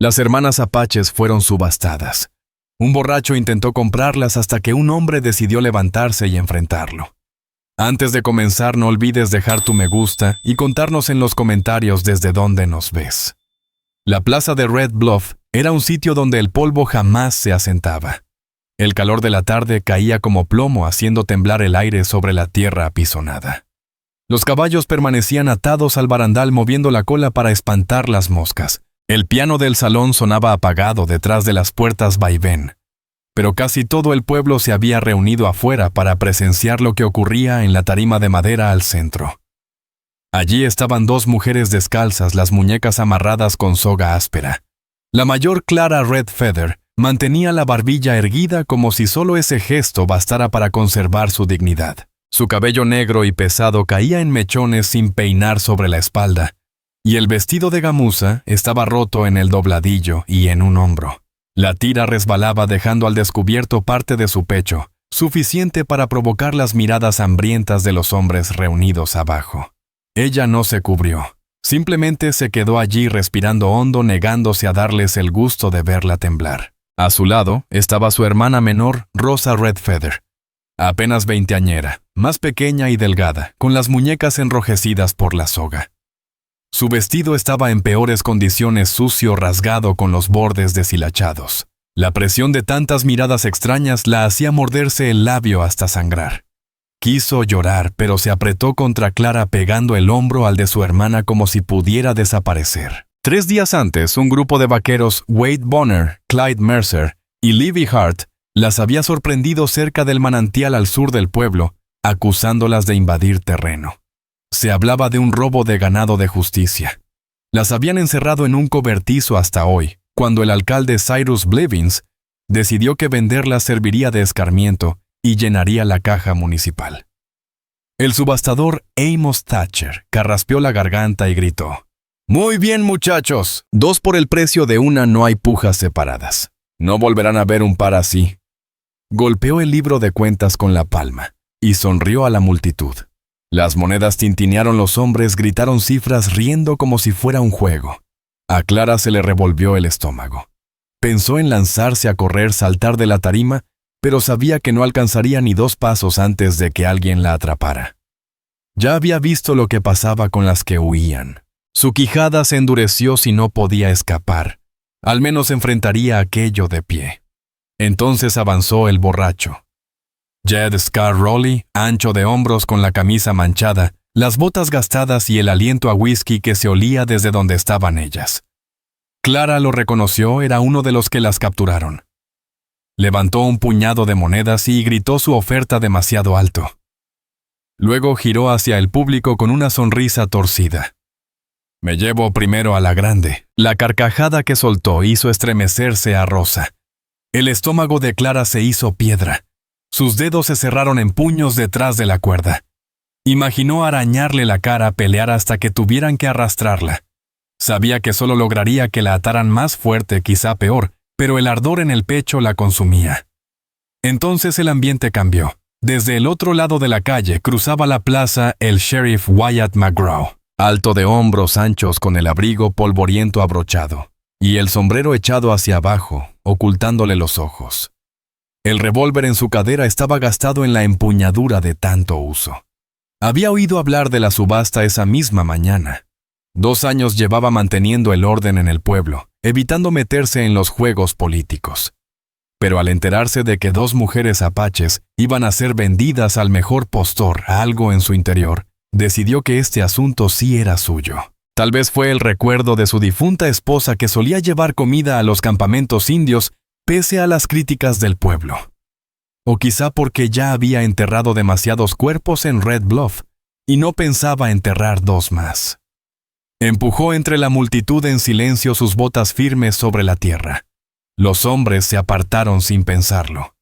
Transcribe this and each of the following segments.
Las hermanas Apaches fueron subastadas. Un borracho intentó comprarlas hasta que un hombre decidió levantarse y enfrentarlo. Antes de comenzar, no olvides dejar tu me gusta y contarnos en los comentarios desde dónde nos ves. La plaza de Red Bluff era un sitio donde el polvo jamás se asentaba. El calor de la tarde caía como plomo, haciendo temblar el aire sobre la tierra apisonada. Los caballos permanecían atados al barandal moviendo la cola para espantar las moscas. El piano del salón sonaba apagado detrás de las puertas vaivén. Pero casi todo el pueblo se había reunido afuera para presenciar lo que ocurría en la tarima de madera al centro. Allí estaban dos mujeres descalzas, las muñecas amarradas con soga áspera. La mayor, Clara Red Feather, mantenía la barbilla erguida como si solo ese gesto bastara para conservar su dignidad. Su cabello negro y pesado caía en mechones sin peinar sobre la espalda, y el vestido de gamuza estaba roto en el dobladillo y en un hombro. La tira resbalaba dejando al descubierto parte de su pecho, suficiente para provocar las miradas hambrientas de los hombres reunidos abajo. Ella no se cubrió. Simplemente se quedó allí respirando hondo, negándose a darles el gusto de verla temblar. A su lado estaba su hermana menor, Rosa Red Feather, apenas veinteañera, más pequeña y delgada, con las muñecas enrojecidas por la soga. Su vestido estaba en peores condiciones, sucio, rasgado con los bordes deshilachados. La presión de tantas miradas extrañas la hacía morderse el labio hasta sangrar. Quiso llorar, pero se apretó contra Clara pegando el hombro al de su hermana como si pudiera desaparecer. 3 días antes, un grupo de vaqueros, Wade Bonner, Clyde Mercer y Livy Hart, las había sorprendido cerca del manantial al sur del pueblo, acusándolas de invadir terreno. Se hablaba de un robo de ganado de justicia. Las habían encerrado en un cobertizo hasta hoy, cuando el alcalde Cyrus Blevins decidió que venderlas serviría de escarmiento y llenaría la caja municipal. El subastador Amos Thatcher carraspeó la garganta y gritó: «Muy bien, muchachos, 2 por el precio de una, no hay pujas separadas. No volverán a ver un par así». Golpeó el libro de cuentas con la palma y sonrió a la multitud. Las monedas tintinearon, los hombres gritaron cifras riendo como si fuera un juego. A Clara se le revolvió el estómago. Pensó en lanzarse a correr, saltar de la tarima, pero sabía que no alcanzaría ni 2 pasos antes de que alguien la atrapara. Ya había visto lo que pasaba con las que huían. Su quijada se endureció si no podía escapar. Al menos enfrentaría aquello de pie. Entonces avanzó el borracho. Jed Scar Rowley, ancho de hombros con la camisa manchada, las botas gastadas y el aliento a whisky que se olía desde donde estaban ellas. Clara lo reconoció, era uno de los que las capturaron. Levantó un puñado de monedas y gritó su oferta demasiado alto. Luego giró hacia el público con una sonrisa torcida. «Me llevo primero a la grande». La carcajada que soltó hizo estremecerse a Rosa. El estómago de Clara se hizo piedra. Sus dedos se cerraron en puños detrás de la cuerda. Imaginó arañarle la cara, pelear hasta que tuvieran que arrastrarla. Sabía que solo lograría que la ataran más fuerte, quizá peor, pero el ardor en el pecho la consumía. Entonces el ambiente cambió. Desde el otro lado de la calle cruzaba la plaza el sheriff Wyatt McGraw, alto de hombros anchos con el abrigo polvoriento abrochado, y el sombrero echado hacia abajo, ocultándole los ojos. El revólver en su cadera estaba gastado en la empuñadura de tanto uso. Había oído hablar de la subasta esa misma mañana. 2 años llevaba manteniendo el orden en el pueblo, evitando meterse en los juegos políticos. Pero al enterarse de que 2 mujeres apaches iban a ser vendidas al mejor postor, algo en su interior decidió que este asunto sí era suyo. Tal vez fue el recuerdo de su difunta esposa que solía llevar comida a los campamentos indios pese a las críticas del pueblo. O quizá porque ya había enterrado demasiados cuerpos en Red Bluff y no pensaba enterrar 2 más. Empujó entre la multitud en silencio sus botas firmes sobre la tierra. Los hombres se apartaron sin pensarlo.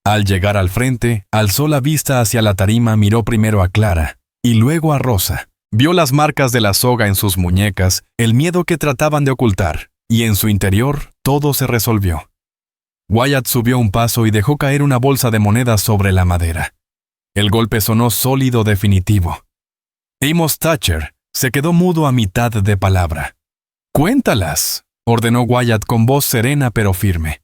Al llegar al frente, alzó la vista hacia la tarima, miró primero a Clara y luego a Rosa. Vio las marcas de la soga en sus muñecas, el miedo que trataban de ocultar, y en su interior todo se resolvió. Wyatt subió un paso y dejó caer una bolsa de monedas sobre la madera. El golpe sonó sólido, definitivo. Amos Thatcher se quedó mudo a mitad de palabra. «Cuéntalas», ordenó Wyatt con voz serena pero firme.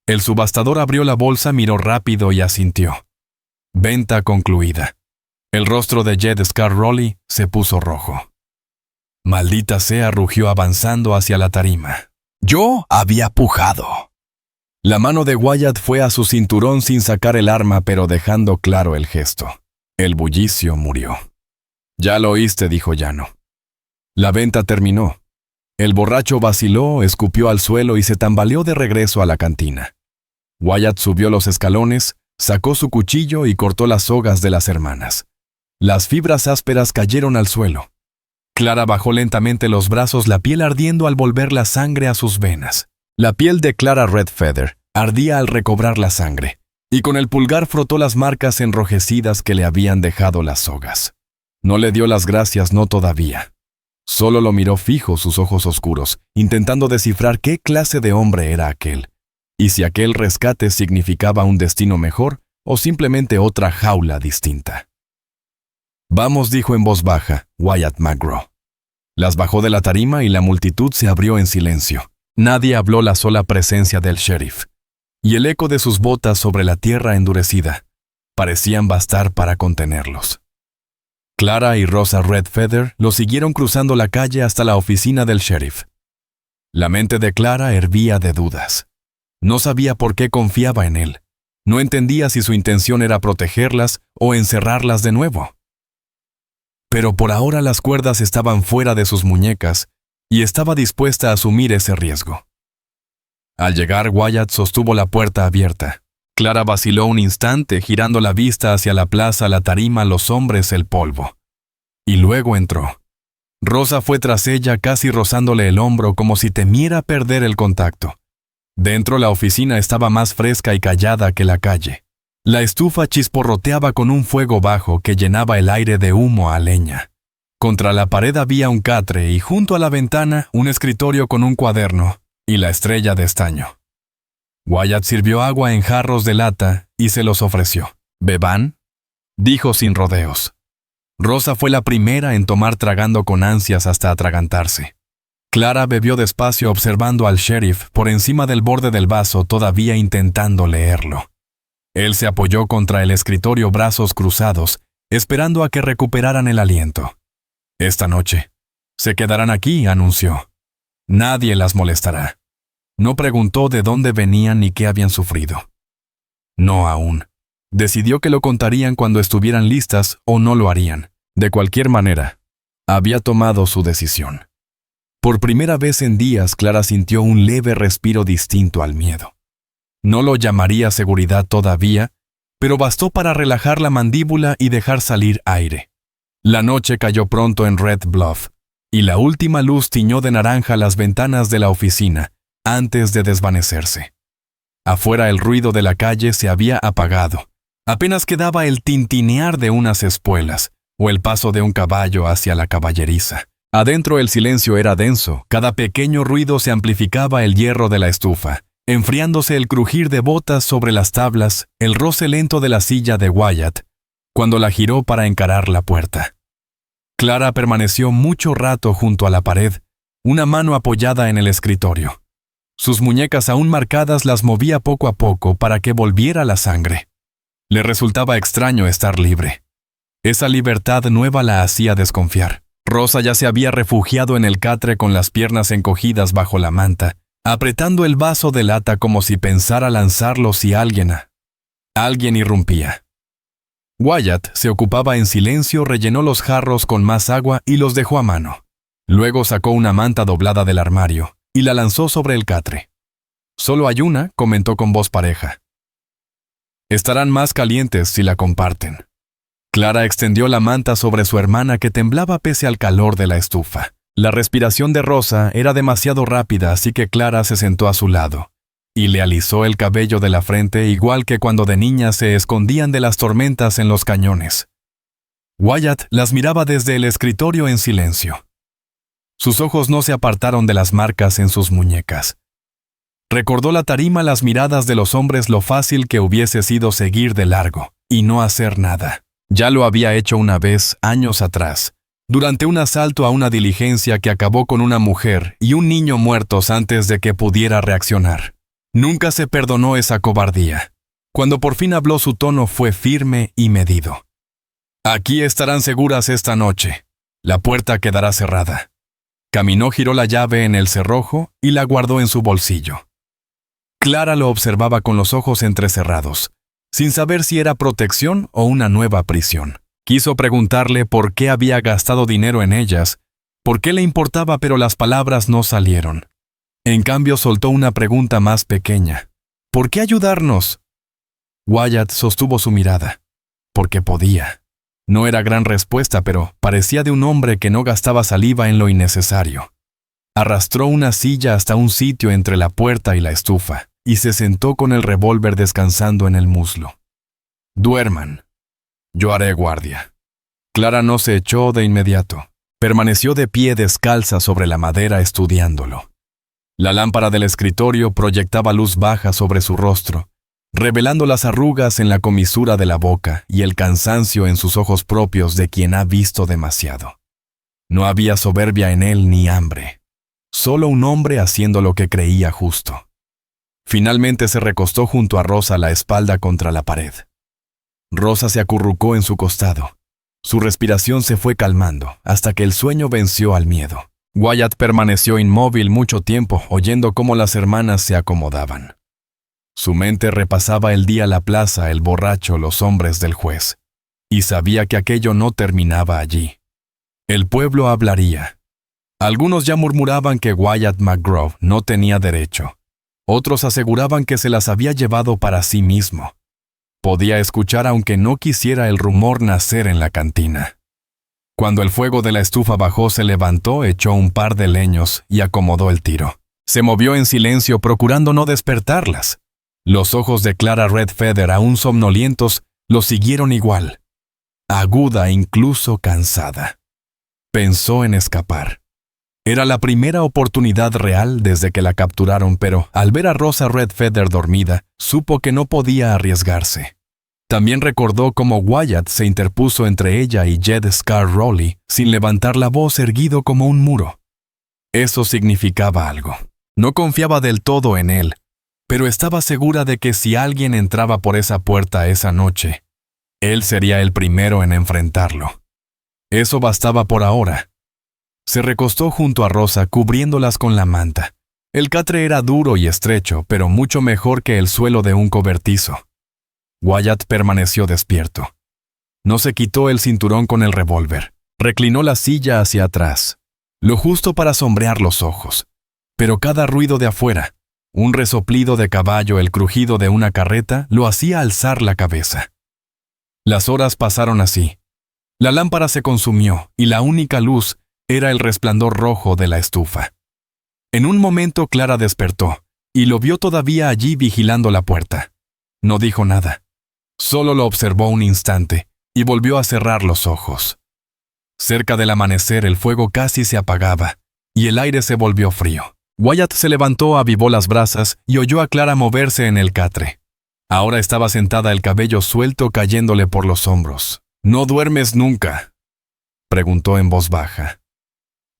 El subastador abrió la bolsa, miró rápido y asintió. Venta concluida. El rostro de Jed Scarrowley se puso rojo. Maldita sea, rugió avanzando hacia la tarima. Yo había pujado. La mano de Wyatt fue a su cinturón sin sacar el arma, pero dejando claro el gesto. El bullicio murió. Ya lo oíste, dijo llano. La venta terminó. El borracho vaciló, escupió al suelo y se tambaleó de regreso a la cantina. Wyatt subió los escalones, sacó su cuchillo y cortó las sogas de las hermanas. Las fibras ásperas cayeron al suelo. Clara bajó lentamente los brazos, la piel ardiendo al volver la sangre a sus venas. La piel de Clara Redfeather ardía al recobrar la sangre, y con el pulgar frotó las marcas enrojecidas que le habían dejado las sogas. No le dio las gracias, no todavía. Solo lo miró fijo, sus ojos oscuros, intentando descifrar qué clase de hombre era aquel, y si aquel rescate significaba un destino mejor o simplemente otra jaula distinta. Vamos, dijo en voz baja Wyatt McGraw. Las bajó de la tarima y la multitud se abrió en silencio. Nadie habló, la sola presencia del sheriff, y el eco de sus botas sobre la tierra endurecida parecían bastar para contenerlos. Clara y Rosa Redfeather lo siguieron cruzando la calle hasta la oficina del sheriff. La mente de Clara hervía de dudas. No sabía por qué confiaba en él. No entendía si su intención era protegerlas o encerrarlas de nuevo. Pero por ahora las cuerdas estaban fuera de sus muñecas y estaba dispuesta a asumir ese riesgo. Al llegar, Wyatt sostuvo la puerta abierta. Clara vaciló un instante, girando la vista hacia la plaza, la tarima, los hombres, el polvo. Y luego entró. Rosa fue tras ella, casi rozándole el hombro, como si temiera perder el contacto. Dentro, la oficina estaba más fresca y callada que la calle. La estufa chisporroteaba con un fuego bajo que llenaba el aire de humo a leña. Contra la pared había un catre y junto a la ventana un escritorio con un cuaderno y la estrella de estaño. Wyatt sirvió agua en jarros de lata y se los ofreció. ¿Beban?, dijo sin rodeos. Rosa fue la primera en tomar, tragando con ansias hasta atragantarse. Clara bebió despacio, observando al sheriff por encima del borde del vaso, todavía intentando leerlo. Él se apoyó contra el escritorio, brazos cruzados, esperando a que recuperaran el aliento. Esta noche se quedarán aquí, anunció. Nadie las molestará. No preguntó de dónde venían ni qué habían sufrido. No aún. Decidió que lo contarían cuando estuvieran listas o no lo harían. De cualquier manera, había tomado su decisión. Por primera vez en días, Clara sintió un leve respiro distinto al miedo. No lo llamaría seguridad todavía, pero bastó para relajar la mandíbula y dejar salir aire. La noche cayó pronto en Red Bluff, y la última luz tiñó de naranja las ventanas de la oficina, antes de desvanecerse. Afuera el ruido de la calle se había apagado. Apenas quedaba el tintinear de unas espuelas o el paso de un caballo hacia la caballeriza. Adentro el silencio era denso. Cada pequeño ruido se amplificaba el hierro de la estufa, enfriándose el crujir de botas sobre las tablas, el roce lento de la silla de Wyatt, cuando la giró para encarar la puerta. Clara permaneció mucho rato junto a la pared, una mano apoyada en el escritorio. Sus muñecas aún marcadas las movía poco a poco para que volviera la sangre. Le resultaba extraño estar libre. Esa libertad nueva la hacía desconfiar. Rosa ya se había refugiado en el catre con las piernas encogidas bajo la manta, apretando el vaso de lata como si pensara lanzarlo si alguien irrumpía. Wyatt se ocupaba en silencio, rellenó los jarros con más agua y los dejó a mano. Luego sacó una manta doblada del armario y la lanzó sobre el catre. Solo hay una, comentó con voz pareja. Estarán más calientes si la comparten. Clara extendió la manta sobre su hermana, que temblaba pese al calor de la estufa. La respiración de Rosa era demasiado rápida, así que Clara se sentó a su lado y le alisó el cabello de la frente, igual que cuando de niña se escondían de las tormentas en los cañones. Wyatt las miraba desde el escritorio en silencio. Sus ojos no se apartaron de las marcas en sus muñecas. Recordó la tarima, las miradas de los hombres, lo fácil que hubiese sido seguir de largo y no hacer nada. Ya lo había hecho una vez, años atrás, durante un asalto a una diligencia que acabó con una mujer y un niño muertos antes de que pudiera reaccionar. Nunca se perdonó esa cobardía. Cuando por fin habló, su tono fue firme y medido. Aquí estarán seguras esta noche. La puerta quedará cerrada. Caminó, giró la llave en el cerrojo y la guardó en su bolsillo. Clara lo observaba con los ojos entrecerrados, sin saber si era protección o una nueva prisión. Quiso preguntarle por qué había gastado dinero en ellas, por qué le importaba, pero las palabras no salieron. En cambio, soltó una pregunta más pequeña. ¿Por qué ayudarnos? Wyatt sostuvo su mirada. Porque podía. No era gran respuesta, pero parecía de un hombre que no gastaba saliva en lo innecesario. Arrastró una silla hasta un sitio entre la puerta y la estufa, y se sentó con el revólver descansando en el muslo. Duerman. Yo haré guardia. Clara no se echó de inmediato. Permaneció de pie descalza sobre la madera estudiándolo. La lámpara del escritorio proyectaba luz baja sobre su rostro, revelando las arrugas en la comisura de la boca y el cansancio en sus ojos propios de quien ha visto demasiado. No había soberbia en él ni hambre. Solo un hombre haciendo lo que creía justo. Finalmente se recostó junto a Rosa, la espalda contra la pared. Rosa se acurrucó en su costado. Su respiración se fue calmando hasta que el sueño venció al miedo. Wyatt permaneció inmóvil mucho tiempo, oyendo cómo las hermanas se acomodaban. Su mente repasaba el día, la plaza, el borracho, los hombres del juez, y sabía que aquello no terminaba allí. El pueblo hablaría. Algunos ya murmuraban que Wyatt McGraw no tenía derecho. Otros aseguraban que se las había llevado para sí mismo. Podía escuchar, aunque no quisiera, el rumor nacer en la cantina. Cuando el fuego de la estufa bajó, se levantó, echó un par de leños y acomodó el tiro. Se movió en silencio, procurando no despertarlas. Los ojos de Clara Redfeather, aún somnolientos, lo siguieron igual. Aguda, incluso cansada. Pensó en escapar. Era la primera oportunidad real desde que la capturaron, pero al ver a Rosa Redfeather dormida, supo que no podía arriesgarse. También recordó cómo Wyatt se interpuso entre ella y Jed Scar Rowley, sin levantar la voz, erguido como un muro. Eso significaba algo. No confiaba del todo en él, pero estaba segura de que si alguien entraba por esa puerta esa noche, él sería el primero en enfrentarlo. Eso bastaba por ahora. Se recostó junto a Rosa, cubriéndolas con la manta. El catre era duro y estrecho, pero mucho mejor que el suelo de un cobertizo. Wyatt permaneció despierto. No se quitó el cinturón con el revólver. Reclinó la silla hacia atrás, lo justo para sombrear los ojos. Pero cada ruido de afuera, un resoplido de caballo, el crujido de una carreta, lo hacía alzar la cabeza. Las horas pasaron así. La lámpara se consumió y la única luz era el resplandor rojo de la estufa. En un momento Clara despertó y lo vio todavía allí vigilando la puerta. No dijo nada. Solo lo observó un instante y volvió a cerrar los ojos. Cerca del amanecer el fuego casi se apagaba y el aire se volvió frío. Wyatt se levantó, avivó las brasas y oyó a Clara moverse en el catre. Ahora estaba sentada, el cabello suelto cayéndole por los hombros. ¿No duermes nunca?, preguntó en voz baja.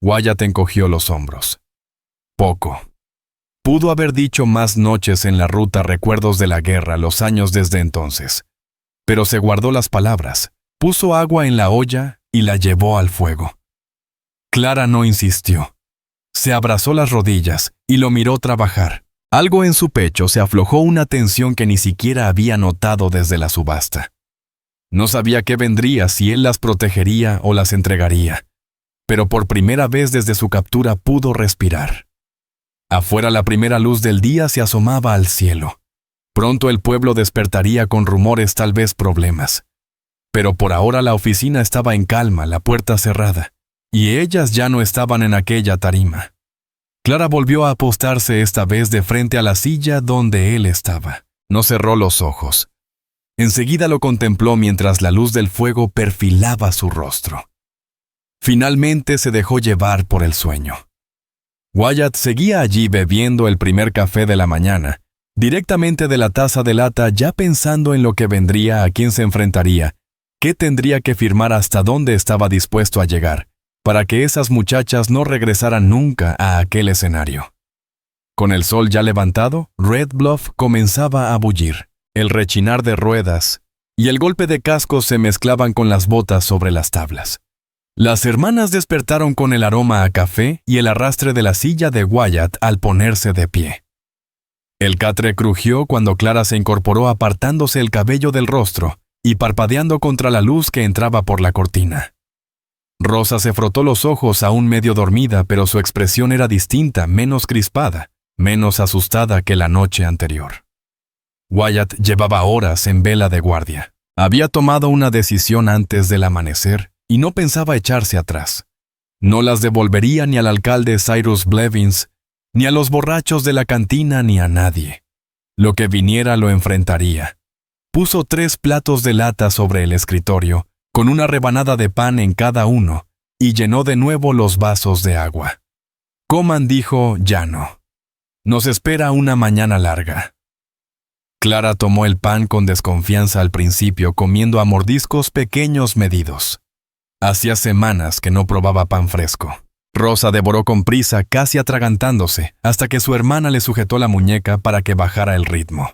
Wyatt encogió los hombros. Poco. Pudo haber dicho más noches en la ruta, recuerdos de la guerra, los años desde entonces. Pero se guardó las palabras, puso agua en la olla y la llevó al fuego. Clara no insistió. Se abrazó las rodillas y lo miró trabajar. Algo en su pecho se aflojó, una tensión que ni siquiera había notado desde la subasta. No sabía qué vendría, si él las protegería o las entregaría. Pero por primera vez desde su captura pudo respirar. Afuera la primera luz del día se asomaba al cielo. Pronto el pueblo despertaría con rumores, tal vez problemas. Pero por ahora la oficina estaba en calma, la puerta cerrada, y ellas ya no estaban en aquella tarima. Clara volvió a apostarse, esta vez de frente a la silla donde él estaba. No cerró los ojos. Enseguida lo contempló mientras la luz del fuego perfilaba su rostro. Finalmente se dejó llevar por el sueño. Wyatt seguía allí bebiendo el primer café de la mañana, directamente de la taza de lata, ya pensando en lo que vendría, a quién se enfrentaría, qué tendría que firmar, hasta dónde estaba dispuesto a llegar, para que esas muchachas no regresaran nunca a aquel escenario. Con el sol ya levantado, Red Bluff comenzaba a bullir. El rechinar de ruedas y el golpe de cascos se mezclaban con las botas sobre las tablas. Las hermanas despertaron con el aroma a café y el arrastre de la silla de Wyatt al ponerse de pie. El catre crujió cuando Clara se incorporó apartándose el cabello del rostro y parpadeando contra la luz que entraba por la cortina. Rosa se frotó los ojos aún medio dormida, pero su expresión era distinta, menos crispada, menos asustada que la noche anterior. Wyatt llevaba horas en vela de guardia. Había tomado una decisión antes del amanecer y no pensaba echarse atrás. No las devolvería ni al alcalde Cyrus Blevins, ni a los borrachos de la cantina, ni a nadie. Lo que viniera lo enfrentaría. Puso 3 platos de lata sobre el escritorio, con una rebanada de pan en cada uno, y llenó de nuevo los vasos de agua. Coman, dijo, ya no. Nos espera una mañana larga. Clara tomó el pan con desconfianza al principio, comiendo a mordiscos pequeños medidos. Hacía semanas que no probaba pan fresco. Rosa devoró con prisa, casi atragantándose, hasta que su hermana le sujetó la muñeca para que bajara el ritmo.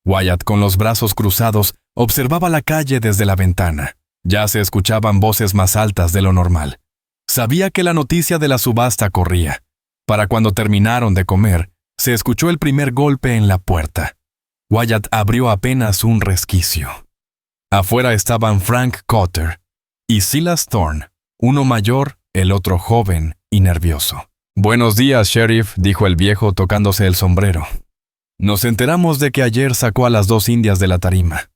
Wyatt, con los brazos cruzados, observaba la calle desde la ventana. Ya se escuchaban voces más altas de lo normal. Sabía que la noticia de la subasta corría. Para cuando terminaron de comer, se escuchó el primer golpe en la puerta. Wyatt abrió apenas un resquicio. Afuera estaban Frank Cotter y Silas Thorne, uno mayor, el otro joven y nervioso. «Buenos días, sheriff», dijo el viejo tocándose el sombrero. «Nos enteramos de que ayer sacó a las 2 indias de la tarima.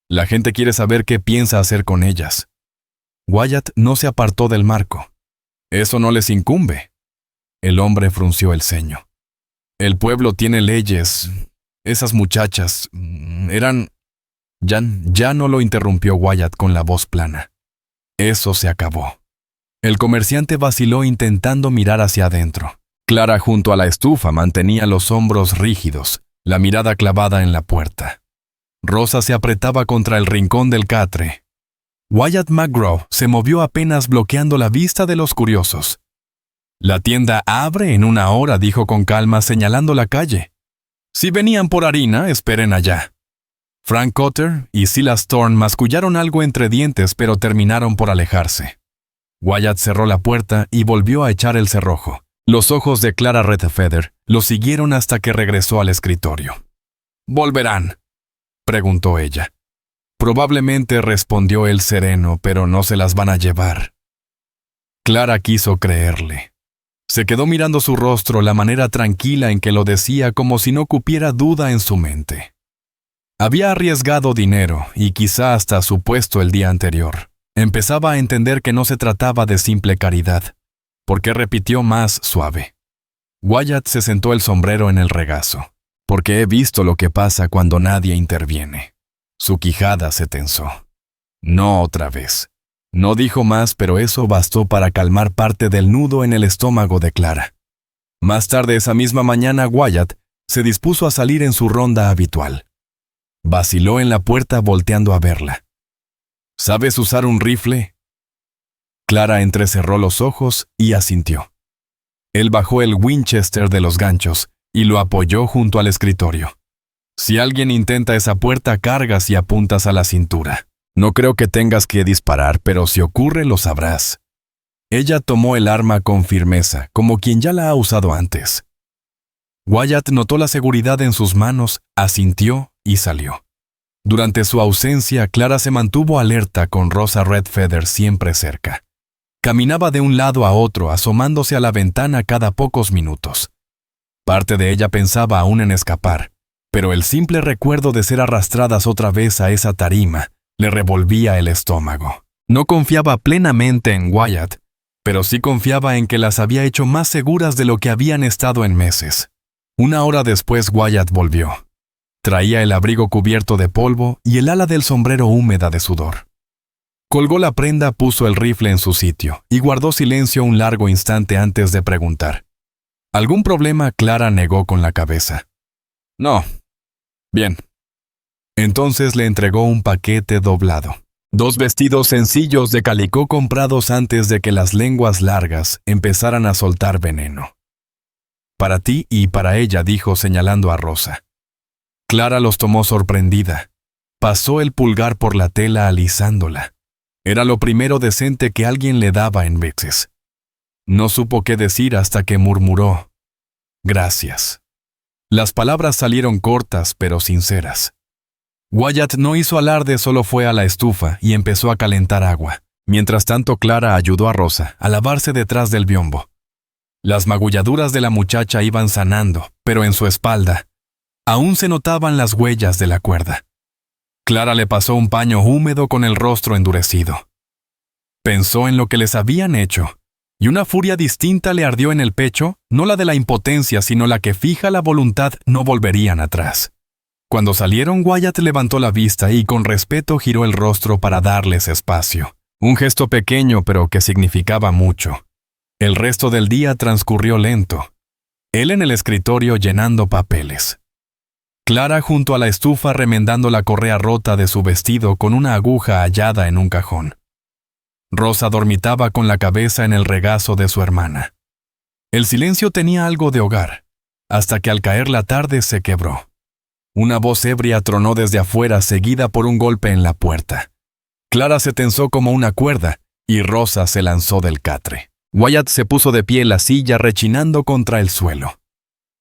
La gente quiere saber qué piensa hacer con ellas». Wyatt no se apartó del marco. «Eso no les incumbe». El hombre frunció el ceño. «El pueblo tiene leyes. Esas muchachas eran...» Ya no lo interrumpió Wyatt con la voz plana. «Eso se acabó». El comerciante vaciló intentando mirar hacia adentro. Clara, junto a la estufa, mantenía los hombros rígidos, la mirada clavada en la puerta. Rosa se apretaba contra el rincón del catre. Wyatt McGraw se movió apenas bloqueando la vista de los curiosos. «La tienda abre en 1 hora», dijo con calma, señalando la calle. «Si venían por harina, esperen allá». Frank Cotter y Silas Thorne mascullaron algo entre dientes, pero terminaron por alejarse. Wyatt cerró la puerta y volvió a echar el cerrojo. Los ojos de Clara Redfeather lo siguieron hasta que regresó al escritorio. «¿Volverán?», preguntó ella. «Probablemente», respondió él sereno, «pero no se las van a llevar». Clara quiso creerle. Se quedó mirando su rostro, la manera tranquila en que lo decía, como si no cupiera duda en su mente. Había arriesgado dinero y quizá hasta su puesto el día anterior. Empezaba a entender que no se trataba de simple caridad, porque repitió más suave. Wyatt se sentó el sombrero en el regazo, porque he visto lo que pasa cuando nadie interviene. Su quijada se tensó. No otra vez. No dijo más, pero eso bastó para calmar parte del nudo en el estómago de Clara. Más tarde esa misma mañana, Wyatt se dispuso a salir en su ronda habitual. Vaciló en la puerta volteando a verla. «¿Sabes usar un rifle?». Clara entrecerró los ojos y asintió. Él bajó el Winchester de los ganchos y lo apoyó junto al escritorio. «Si alguien intenta esa puerta, cargas y apuntas a la cintura. No creo que tengas que disparar, pero si ocurre lo sabrás». Ella tomó el arma con firmeza, como quien ya la ha usado antes. Wyatt notó la seguridad en sus manos, asintió y salió. Durante su ausencia, Clara se mantuvo alerta con Rosa Redfeather siempre cerca. Caminaba de un lado a otro, asomándose a la ventana cada pocos minutos. Parte de ella pensaba aún en escapar, pero el simple recuerdo de ser arrastradas otra vez a esa tarima le revolvía el estómago. No confiaba plenamente en Wyatt, pero sí confiaba en que las había hecho más seguras de lo que habían estado en meses. 1 hora después, Wyatt volvió. Traía el abrigo cubierto de polvo y el ala del sombrero húmeda de sudor. Colgó la prenda, puso el rifle en su sitio y guardó silencio un largo instante antes de preguntar. ¿Algún problema? Clara negó con la cabeza. «No. Bien». Entonces le entregó un paquete doblado. 2 vestidos sencillos de calicó comprados antes de que las lenguas largas empezaran a soltar veneno. Para ti y para ella, dijo señalando a Rosa. Clara los tomó sorprendida. Pasó el pulgar por la tela alisándola. Era lo primero decente que alguien le daba en veces. No supo qué decir hasta que murmuró: «Gracias». Las palabras salieron cortas pero sinceras. Wyatt no hizo alarde, solo fue a la estufa y empezó a calentar agua. Mientras tanto, Clara ayudó a Rosa a lavarse detrás del biombo. Las magulladuras de la muchacha iban sanando, pero en su espalda aún se notaban las huellas de la cuerda. Clara le pasó un paño húmedo con el rostro endurecido. Pensó en lo que les habían hecho, y una furia distinta le ardió en el pecho, no la de la impotencia, sino la que fija la voluntad. No volverían atrás. Cuando salieron, Wyatt levantó la vista y con respeto giró el rostro para darles espacio. Un gesto pequeño, pero que significaba mucho. El resto del día transcurrió lento. Él en el escritorio llenando papeles. Clara junto a la estufa remendando la correa rota de su vestido con una aguja hallada en un cajón. Rosa dormitaba con la cabeza en el regazo de su hermana. El silencio tenía algo de hogar, hasta que al caer la tarde se quebró. Una voz ebria tronó desde afuera, seguida por un golpe en la puerta. Clara se tensó como una cuerda, y Rosa se lanzó del catre. Wyatt se puso de pie en la silla rechinando contra el suelo.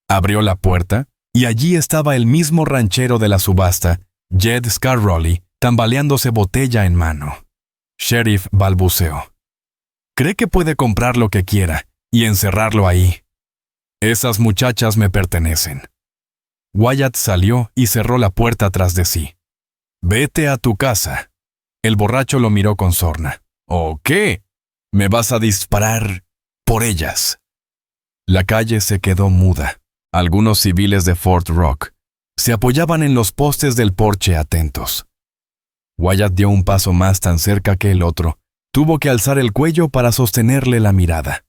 Abrió la puerta, y allí estaba el mismo ranchero de la subasta, Jed Scarrolli, tambaleándose botella en mano. Sheriff balbuceó. «¿Cree que puede comprar lo que quiera y encerrarlo ahí? Esas muchachas me pertenecen». Wyatt salió y cerró la puerta tras de sí. «Vete a tu casa». El borracho lo miró con sorna. «¿O qué? ¿Me vas a disparar por ellas?» La calle se quedó muda. Algunos civiles de Fort Rock se apoyaban en los postes del porche atentos. Wyatt dio un paso más, tan cerca que el otro. Tuvo que alzar el cuello para sostenerle la mirada.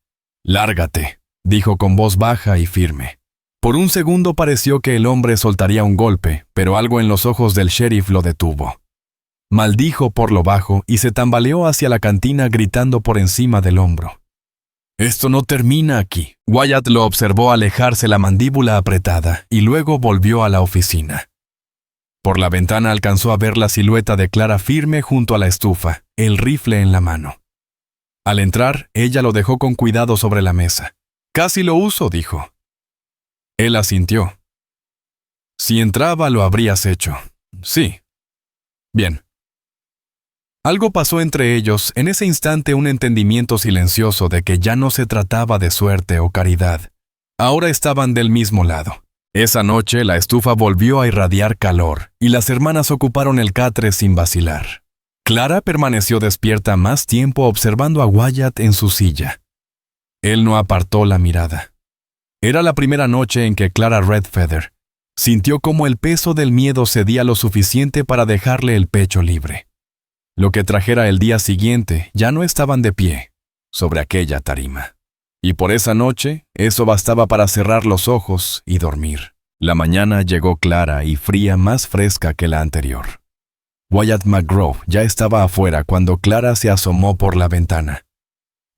«Lárgate», dijo con voz baja y firme. Por un segundo pareció que el hombre soltaría un golpe, pero algo en los ojos del sheriff lo detuvo. Maldijo por lo bajo y se tambaleó hacia la cantina gritando por encima del hombro. «Esto no termina aquí». Wyatt lo observó alejarse, la mandíbula apretada, y luego volvió a la oficina. Por la ventana alcanzó a ver la silueta de Clara firme junto a la estufa, el rifle en la mano. Al entrar, ella lo dejó con cuidado sobre la mesa. «Casi lo uso», dijo. Él asintió. «Si entraba, lo habrías hecho». «Sí». «Bien». Algo pasó entre ellos, en ese instante un entendimiento silencioso de que ya no se trataba de suerte o caridad. Ahora estaban del mismo lado. Esa noche la estufa volvió a irradiar calor, y las hermanas ocuparon el catre sin vacilar. Clara permaneció despierta más tiempo observando a Wyatt en su silla. Él no apartó la mirada. Era la primera noche en que Clara Redfeather sintió cómo el peso del miedo cedía lo suficiente para dejarle el pecho libre. Lo que trajera el día siguiente, ya no estaban de pie sobre aquella tarima. Y por esa noche, eso bastaba para cerrar los ojos y dormir. La mañana llegó clara y fría, más fresca que la anterior. Wyatt McGraw ya estaba afuera cuando Clara se asomó por la ventana.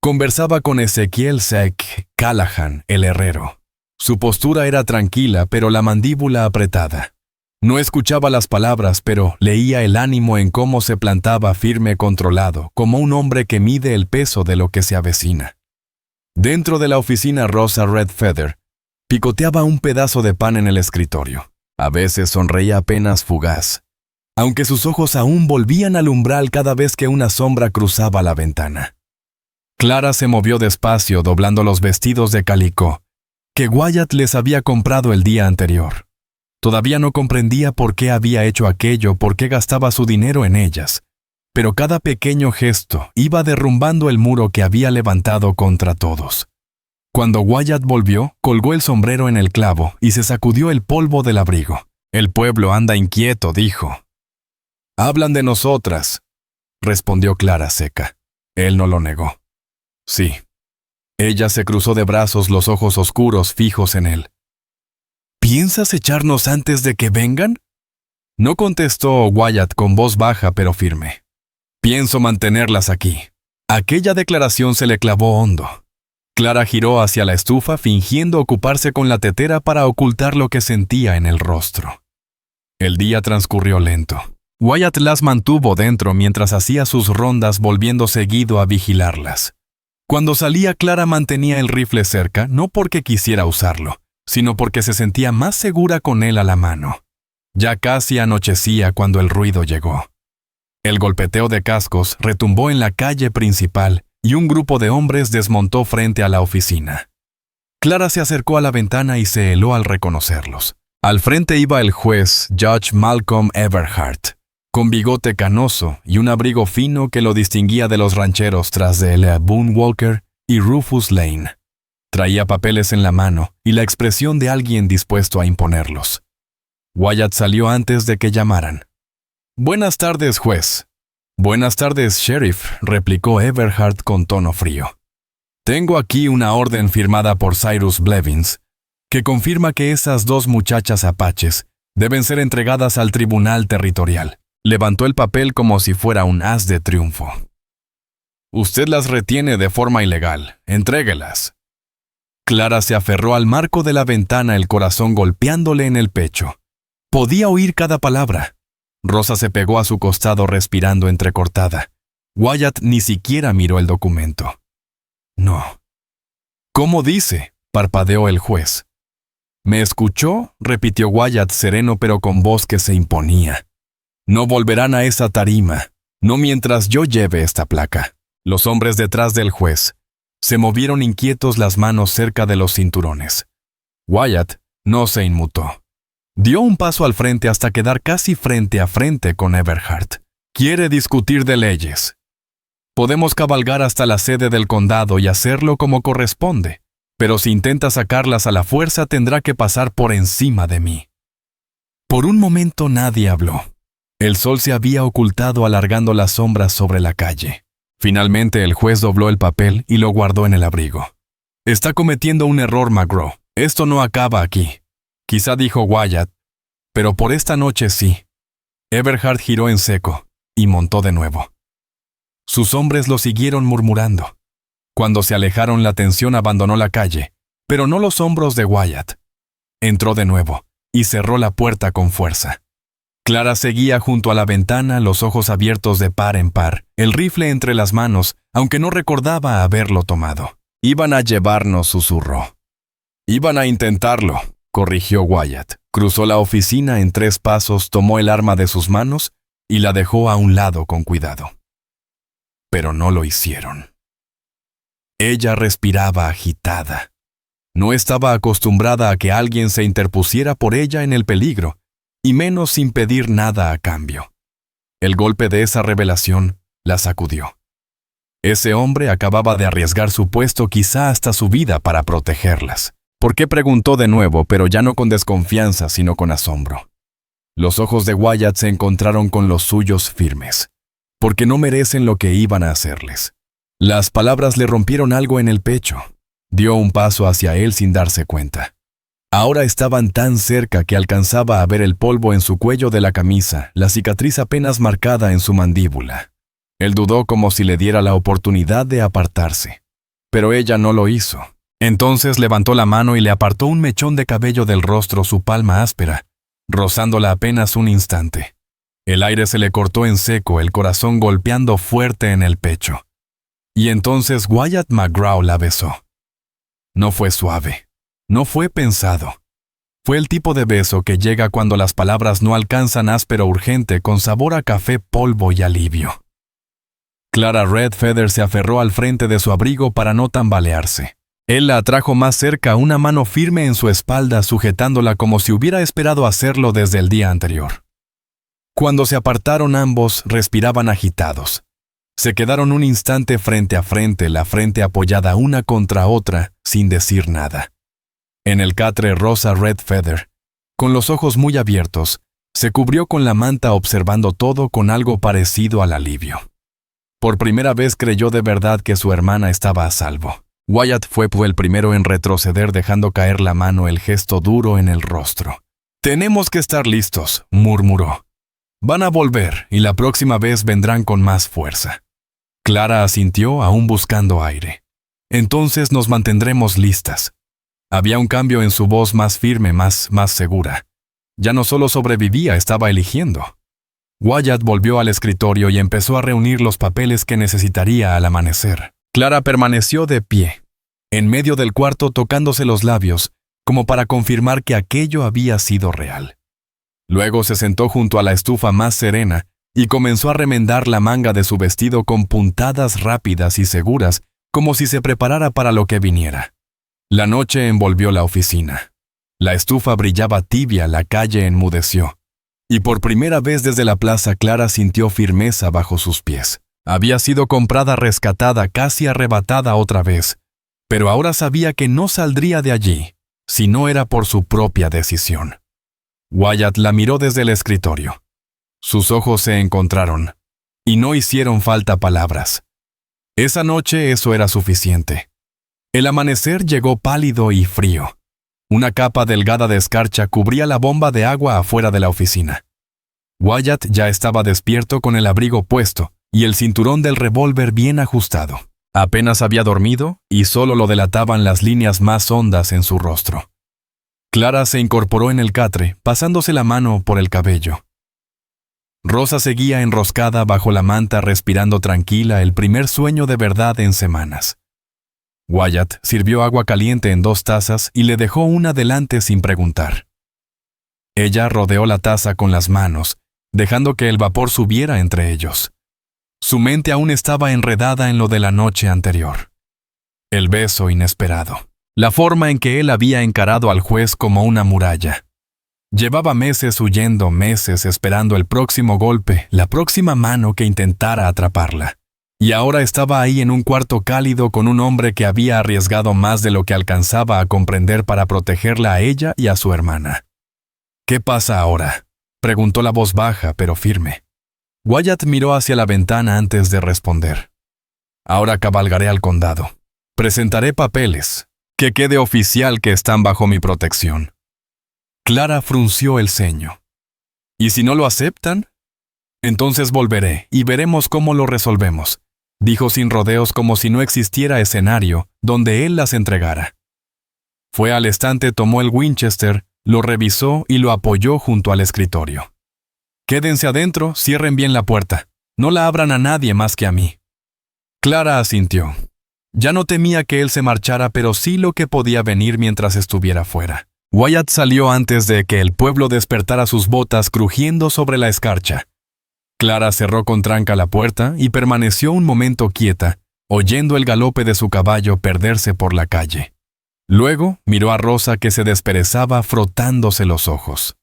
Conversaba con Ezequiel Zach Callahan, el herrero. Su postura era tranquila, pero la mandíbula apretada. No escuchaba las palabras, pero leía el ánimo en cómo se plantaba firme, controlado, como un hombre que mide el peso de lo que se avecina. Dentro de la oficina, Rosa Redfeather picoteaba un pedazo de pan en el escritorio. A veces sonreía apenas fugaz, aunque sus ojos aún volvían al umbral cada vez que una sombra cruzaba la ventana. Clara se movió despacio, doblando los vestidos de calicó que Wyatt les había comprado el día anterior. Todavía no comprendía por qué había hecho aquello, por qué gastaba su dinero en ellas, pero cada pequeño gesto iba derrumbando el muro que había levantado contra todos. Cuando Wyatt volvió, colgó el sombrero en el clavo y se sacudió el polvo del abrigo. «El pueblo anda inquieto», dijo. «Hablan de nosotras», respondió Clara seca. Él no lo negó. «Sí». Ella se cruzó de brazos, los ojos oscuros fijos en él. «¿Piensas echarnos antes de que vengan?». No contestó Wyatt con voz baja pero firme. Pienso mantenerlas aquí. Aquella declaración se le clavó hondo. Clara giró hacia la estufa fingiendo ocuparse con la tetera para ocultar lo que sentía en el rostro. El día transcurrió lento. Wyatt las mantuvo dentro mientras hacía sus rondas volviendo seguido a vigilarlas. Cuando salía, Clara mantenía el rifle cerca, no porque quisiera usarlo, sino porque se sentía más segura con él a la mano. Ya casi anochecía cuando el ruido llegó. El golpeteo de cascos retumbó en la calle principal y un grupo de hombres desmontó frente a la oficina. Clara se acercó a la ventana y se heló al reconocerlos. Al frente iba el juez Judge Malcolm Everhart, con bigote canoso y un abrigo fino que lo distinguía de los rancheros tras de él Boone Walker y Rufus Lane. Traía papeles en la mano y la expresión de alguien dispuesto a imponerlos. Wyatt salió antes de que llamaran. «Buenas tardes, juez». «Buenas tardes, sheriff», replicó Everhart con tono frío. «Tengo aquí una orden firmada por Cyrus Blevins que confirma que esas 2 muchachas apaches deben ser entregadas al tribunal territorial». Levantó el papel como si fuera un haz de triunfo. «Usted las retiene de forma ilegal. Entréguelas». Clara se aferró al marco de la ventana, el corazón golpeándole en el pecho. Podía oír cada palabra. Rosa se pegó a su costado respirando entrecortada. Wyatt ni siquiera miró el documento. «No». «¿Cómo dice?», parpadeó el juez. «¿Me escuchó?», repitió Wyatt sereno pero con voz que se imponía. «No volverán a esa tarima, no mientras yo lleve esta placa». Los hombres detrás del juez se movieron inquietos, las manos cerca de los cinturones. Wyatt no se inmutó. Dio un paso al frente hasta quedar casi frente a frente con Everhart. «Quiere discutir de leyes. Podemos cabalgar hasta la sede del condado y hacerlo como corresponde, pero si intenta sacarlas a la fuerza tendrá que pasar por encima de mí». Por un momento nadie habló. El sol se había ocultado alargando las sombras sobre la calle. Finalmente el juez dobló el papel y lo guardó en el abrigo. «Está cometiendo un error, McGraw. Esto no acaba aquí». Quizá dijo Wyatt, pero por esta noche sí. Everhart giró en seco y montó de nuevo. Sus hombres lo siguieron murmurando. Cuando se alejaron, la tensión abandonó la calle, pero no los hombros de Wyatt. Entró de nuevo y cerró la puerta con fuerza. Clara seguía junto a la ventana, los ojos abiertos de par en par, el rifle entre las manos, aunque no recordaba haberlo tomado. «Iban a llevarnos», susurró. «Iban a intentarlo», corrigió Wyatt. Cruzó la oficina en 3 pasos, tomó el arma de sus manos y la dejó a un lado con cuidado. Pero no lo hicieron. Ella respiraba agitada. No estaba acostumbrada a que alguien se interpusiera por ella en el peligro, y menos sin pedir nada a cambio. El golpe de esa revelación la sacudió. Ese hombre acababa de arriesgar su puesto, quizá hasta su vida, para protegerlas. ¿Por qué?, preguntó de nuevo, pero ya no con desconfianza, sino con asombro. Los ojos de Wyatt se encontraron con los suyos firmes. Porque no merecen lo que iban a hacerles. Las palabras le rompieron algo en el pecho. Dio un paso hacia él sin darse cuenta. Ahora estaban tan cerca que alcanzaba a ver el polvo en su cuello de la camisa, la cicatriz apenas marcada en su mandíbula. Él dudó, como si le diera la oportunidad de apartarse. Pero ella no lo hizo. Entonces levantó la mano y le apartó un mechón de cabello del rostro, su palma áspera, rozándola apenas un instante. El aire se le cortó en seco, el corazón golpeando fuerte en el pecho. Y entonces Wyatt McGraw la besó. No fue suave. No fue pensado. Fue el tipo de beso que llega cuando las palabras no alcanzan, áspero, urgente, con sabor a café, polvo y alivio. Clara Redfeather se aferró al frente de su abrigo para no tambalearse. Él la atrajo más cerca, una mano firme en su espalda, sujetándola como si hubiera esperado hacerlo desde el día anterior. Cuando se apartaron, ambos respiraban agitados. Se quedaron un instante frente a frente, la frente apoyada una contra otra, sin decir nada. En el catre, Rosa Redfeather, con los ojos muy abiertos, se cubrió con la manta observando todo con algo parecido al alivio. Por primera vez creyó de verdad que su hermana estaba a salvo. Wyatt fue el primero en retroceder, dejando caer la mano, el gesto duro en el rostro. «Tenemos que estar listos», murmuró. Van a volver y la próxima vez vendrán con más fuerza. Clara asintió, aún buscando aire. Entonces nos mantendremos listas. Había un cambio en su voz, más firme, más segura. Ya no solo sobrevivía, estaba eligiendo. Wyatt volvió al escritorio y empezó a reunir los papeles que necesitaría al amanecer. Clara permaneció de pie, en medio del cuarto, tocándose los labios, como para confirmar que aquello había sido real. Luego se sentó junto a la estufa más serena y comenzó a remendar la manga de su vestido con puntadas rápidas y seguras, como si se preparara para lo que viniera. La noche envolvió la oficina. La estufa brillaba tibia, la calle enmudeció. Y por primera vez desde la plaza, Clara sintió firmeza bajo sus pies. Había sido comprada, rescatada, casi arrebatada otra vez, pero ahora sabía que no saldría de allí, si no era por su propia decisión. Wyatt la miró desde el escritorio. Sus ojos se encontraron, y no hicieron falta palabras. Esa noche eso era suficiente. El amanecer llegó pálido y frío. Una capa delgada de escarcha cubría la bomba de agua afuera de la oficina. Wyatt ya estaba despierto con el abrigo puesto y el cinturón del revólver bien ajustado. Apenas había dormido y solo lo delataban las líneas más hondas en su rostro. Clara se incorporó en el catre, pasándose la mano por el cabello. Rosa seguía enroscada bajo la manta, respirando tranquila, el primer sueño de verdad en semanas. Wyatt sirvió agua caliente en 2 tazas y le dejó una delante sin preguntar. Ella rodeó la taza con las manos, dejando que el vapor subiera entre ellos. Su mente aún estaba enredada en lo de la noche anterior. El beso inesperado. La forma en que él había encarado al juez como una muralla. Llevaba meses huyendo, meses esperando el próximo golpe, la próxima mano que intentara atraparla. Y ahora estaba ahí en un cuarto cálido con un hombre que había arriesgado más de lo que alcanzaba a comprender para protegerla a ella y a su hermana. ¿Qué pasa ahora?, preguntó la voz baja pero firme. Wyatt miró hacia la ventana antes de responder. Ahora cabalgaré al condado. Presentaré papeles. Que quede oficial que están bajo mi protección. Clara frunció el ceño. ¿Y si no lo aceptan? Entonces volveré y veremos cómo lo resolvemos, dijo sin rodeos, como si no existiera escenario donde él las entregara. Fue al estante, tomó el Winchester, lo revisó y lo apoyó junto al escritorio. Quédense adentro, cierren bien la puerta. No la abran a nadie más que a mí. Clara asintió. Ya no temía que él se marchara, pero sí lo que podía venir mientras estuviera fuera. Wyatt salió antes de que el pueblo despertara sus botas crujiendo sobre la escarcha. Clara cerró con tranca la puerta y permaneció un momento quieta, oyendo el galope de su caballo perderse por la calle. Luego miró a Rosa, que se desperezaba frotándose los ojos.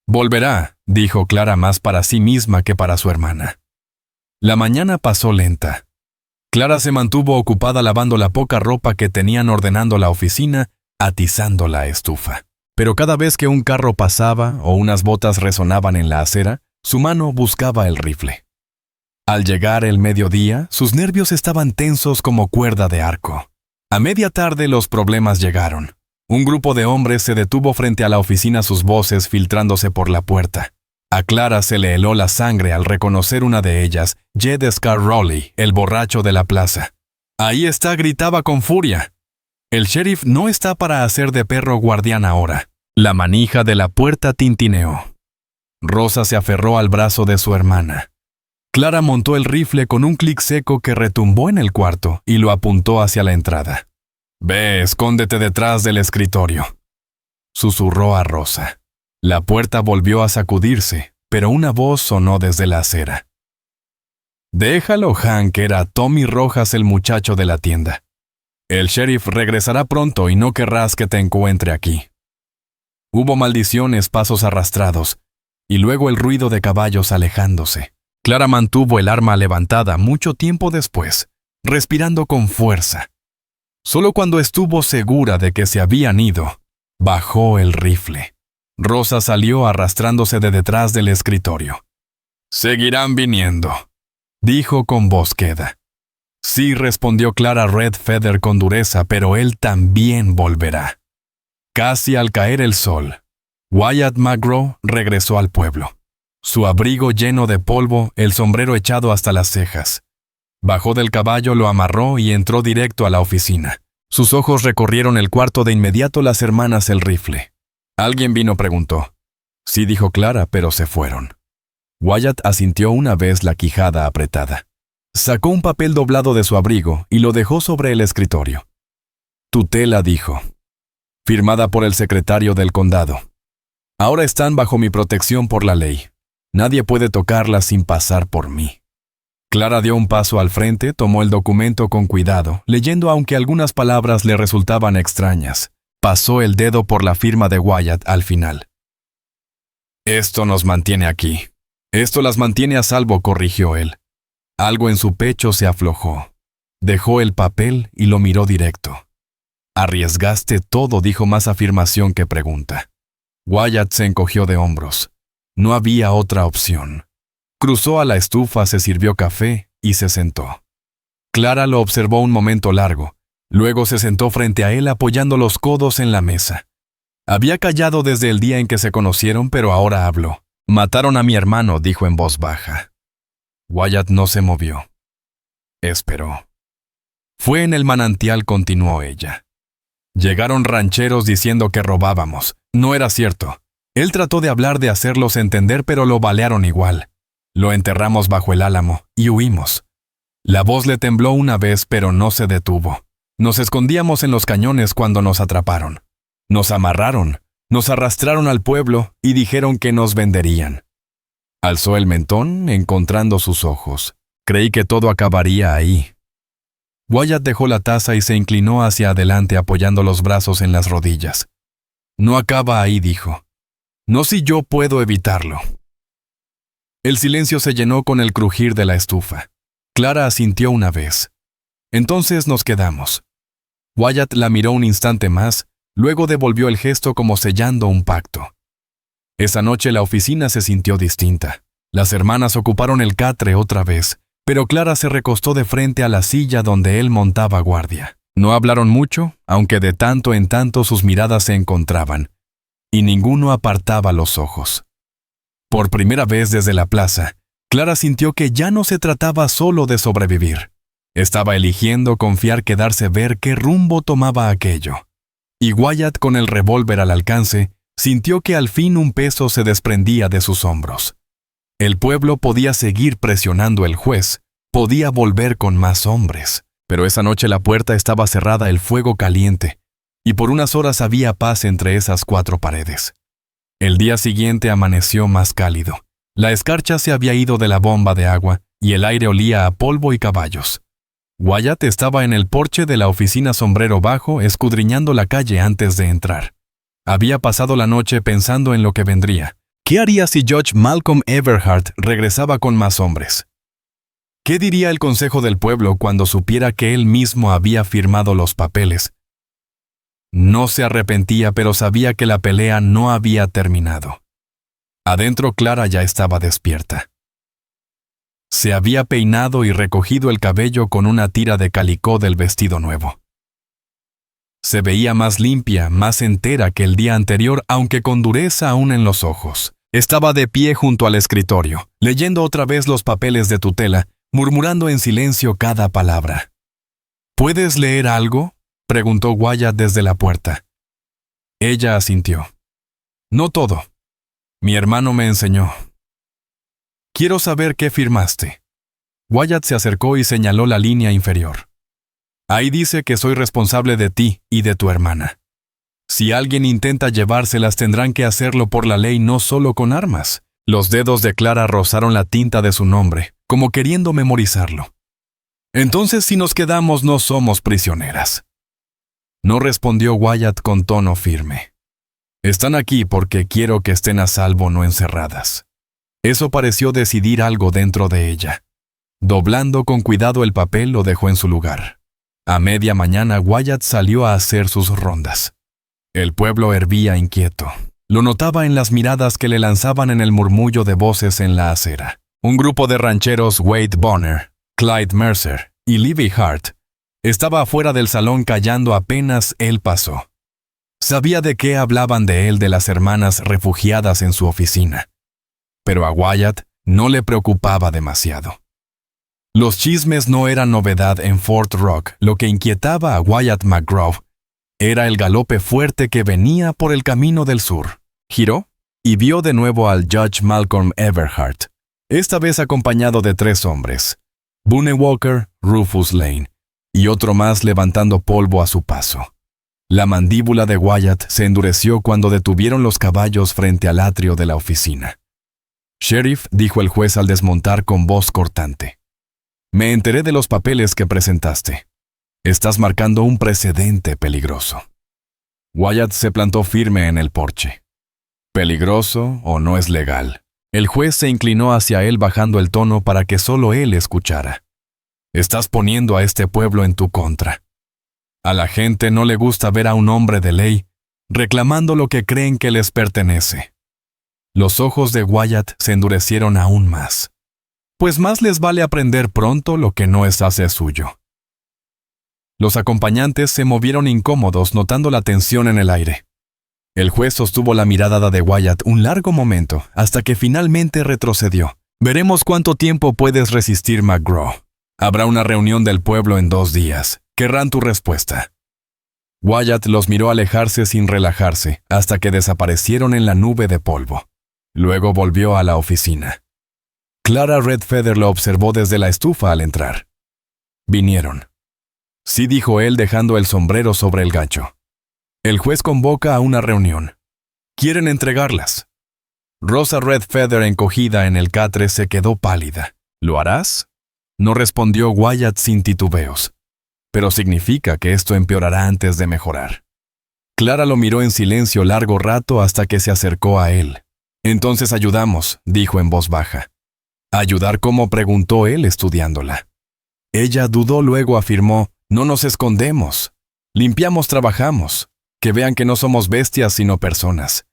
«Volverá», dijo Clara, más para sí misma que para su hermana. La mañana pasó lenta. Clara se mantuvo ocupada lavando la poca ropa que tenían, ordenando la oficina, atizando la estufa. Pero cada vez que un carro pasaba o unas botas resonaban en la acera, su mano buscaba el rifle. Al llegar el mediodía, sus nervios estaban tensos como cuerda de arco. A media tarde los problemas llegaron. Un grupo de hombres se detuvo frente a la oficina, sus voces filtrándose por la puerta. A Clara se le heló la sangre al reconocer una de ellas, Jed Scarrowley, el borracho de la plaza. «Ahí está», gritaba con furia. «El sheriff no está para hacer de perro guardián ahora». La manija de la puerta tintineó. Rosa se aferró al brazo de su hermana. Clara montó el rifle con un clic seco que retumbó en el cuarto y lo apuntó hacia la entrada. «Ve, escóndete detrás del escritorio», susurró a Rosa. La puerta volvió a sacudirse, pero una voz sonó desde la acera. «Déjalo, Hank», era Tommy Rojas, el muchacho de la tienda. «El sheriff regresará pronto y no querrás que te encuentre aquí». Hubo maldiciones, pasos arrastrados, y luego el ruido de caballos alejándose. Clara mantuvo el arma levantada mucho tiempo después, respirando con fuerza. Solo cuando estuvo segura de que se habían ido, bajó el rifle. Rosa salió arrastrándose de detrás del escritorio. «Seguirán viniendo», dijo con voz queda. «Sí», respondió Clara Red Feather con dureza, «pero él también volverá». Casi al caer el sol, Wyatt McGraw regresó al pueblo. su abrigo lleno de polvo, el sombrero echado hasta las cejas. Bajó del caballo, lo amarró y entró directo a la oficina. Sus ojos recorrieron el cuarto de inmediato las hermanas el rifle. ¿Alguien vino?, preguntó. Sí, dijo Clara, pero se fueron. Wyatt asintió una vez, la quijada apretada. Sacó un papel doblado de su abrigo y lo dejó sobre el escritorio. Tutela, dijo. Firmada por el secretario del condado. Ahora están bajo mi protección por la ley. Nadie puede tocarlas sin pasar por mí. Clara dio un paso al frente, tomó el documento con cuidado, leyendo aunque algunas palabras le resultaban extrañas. Pasó el dedo por la firma de Wyatt al final. Esto nos mantiene aquí. Esto las mantiene a salvo, corrigió él. Algo en su pecho se aflojó. Dejó el papel y lo miró directo. Arriesgaste todo, dijo, más afirmación que pregunta. Wyatt se encogió de hombros. No había otra opción. Cruzó a la estufa, se sirvió café y se sentó. Clara lo observó un momento largo. Luego se sentó frente a él apoyando los codos en la mesa. Había callado desde el día en que se conocieron, pero ahora habló. Mataron a mi hermano, dijo en voz baja. Wyatt no se movió. Esperó. Fue en el manantial, continuó ella. Llegaron rancheros diciendo que robábamos. No era cierto. Él trató de hablar, de hacerlos entender, pero lo balearon igual. Lo enterramos bajo el álamo y huimos. La voz le tembló una vez, pero no se detuvo. Nos escondíamos en los cañones cuando nos atraparon. Nos amarraron, nos arrastraron al pueblo y dijeron que nos venderían. Alzó el mentón, encontrando sus ojos. Creí que todo acabaría ahí. Wyatt dejó la taza y se inclinó hacia adelante apoyando los brazos en las rodillas. No acaba ahí, dijo. No si yo puedo evitarlo. El silencio se llenó con el crujir de la estufa. Clara asintió una vez. Entonces nos quedamos. Wyatt la miró un instante más, luego devolvió el gesto como sellando un pacto. Esa noche la oficina se sintió distinta. Las hermanas ocuparon el catre otra vez, pero Clara se recostó de frente a la silla donde él montaba guardia. No hablaron mucho, aunque de tanto en tanto sus miradas se encontraban, y ninguno apartaba los ojos. Por primera vez desde la plaza, Clara sintió que ya no se trataba solo de sobrevivir. Estaba eligiendo confiar, quedarse, ver qué rumbo tomaba aquello. Y Wyatt, con el revólver al alcance, sintió que al fin un peso se desprendía de sus hombros. El pueblo podía seguir presionando al juez, podía volver con más hombres. Pero esa noche la puerta estaba cerrada, el fuego caliente, y por unas horas había paz entre esas cuatro paredes. El día siguiente amaneció más cálido. La escarcha se había ido de la bomba de agua y el aire olía a polvo y caballos. Wyatt estaba en el porche de la oficina, sombrero bajo, escudriñando la calle antes de entrar. Había pasado la noche pensando en lo que vendría. ¿Qué haría si Judge Malcolm Everhart regresaba con más hombres? ¿Qué diría el Consejo del Pueblo cuando supiera que él mismo había firmado los papeles? No se arrepentía, pero sabía que la pelea no había terminado. Adentro Clara ya estaba despierta. Se había peinado y recogido el cabello con una tira de calicó del vestido nuevo. Se veía más limpia, más entera que el día anterior, aunque con dureza aún en los ojos. Estaba de pie junto al escritorio, leyendo otra vez los papeles de tutela, murmurando en silencio cada palabra. ¿Puedes leer algo?, preguntó Wyatt desde la puerta. Ella asintió. No todo. Mi hermano me enseñó. Quiero saber qué firmaste. Wyatt se acercó y señaló la línea inferior. Ahí dice que soy responsable de ti y de tu hermana. Si alguien intenta llevárselas, tendrán que hacerlo por la ley, no solo con armas. Los dedos de Clara rozaron la tinta de su nombre, como queriendo memorizarlo. Entonces, si nos quedamos, no somos prisioneras. No respondió Wyatt con tono firme. Están aquí porque quiero que estén a salvo, no encerradas. Eso pareció decidir algo dentro de ella. Doblando con cuidado el papel, lo dejó en su lugar. A media mañana, Wyatt salió a hacer sus rondas. El pueblo hervía inquieto. Lo notaba en las miradas que le lanzaban, en el murmullo de voces en la acera. Un grupo de rancheros, Wade Bonner, Clyde Mercer y Livy Hart, estaba afuera del salón callando apenas él pasó. Sabía de qué hablaban de él, de las hermanas refugiadas en su oficina. pero a Wyatt no le preocupaba demasiado. Los chismes no eran novedad en Fort Rock. Lo que inquietaba a Wyatt McGraw era el galope fuerte que venía por el camino del sur. Giró y vio de nuevo al Judge Malcolm Everhart, esta vez acompañado de 3 hombres, Boone Walker, Rufus Lane, y otro más levantando polvo a su paso. La mandíbula de Wyatt se endureció cuando detuvieron los caballos frente al atrio de la oficina. «Sheriff», dijo el juez al desmontar con voz cortante, «me enteré de los papeles que presentaste. Estás marcando un precedente peligroso». Wyatt se plantó firme en el porche. ¿Peligroso o no es legal? El juez se inclinó hacia él bajando el tono para que solo él escuchara. «Estás poniendo a este pueblo en tu contra. A la gente no le gusta ver a un hombre de ley reclamando lo que creen que les pertenece». Los ojos de Wyatt se endurecieron aún más. Pues más les vale aprender pronto lo que no es hace suyo. Los acompañantes se movieron incómodos notando la tensión en el aire. El juez sostuvo la mirada de Wyatt un largo momento hasta que finalmente retrocedió. «Veremos cuánto tiempo puedes resistir, McGraw. Habrá una reunión del pueblo en 2 días. Querrán tu respuesta». Wyatt los miró alejarse sin relajarse hasta que desaparecieron en la nube de polvo. Luego volvió a la oficina. Clara Redfeather lo observó desde la estufa al entrar. «Vinieron». «Sí», dijo él dejando el sombrero sobre el gancho. «El juez convoca a una reunión. Quieren entregarlas». Rosa Redfeather, encogida en el catre, se quedó pálida. «¿Lo harás?», no respondió Wyatt sin titubeos. «Pero significa que esto empeorará antes de mejorar». Clara lo miró en silencio largo rato hasta que se acercó a él. «Entonces ayudamos», dijo en voz baja. «¿Ayudar cómo?», preguntó él estudiándola. Ella dudó, luego afirmó: «No nos escondemos. Limpiamos, trabajamos. Que vean que no somos bestias sino personas.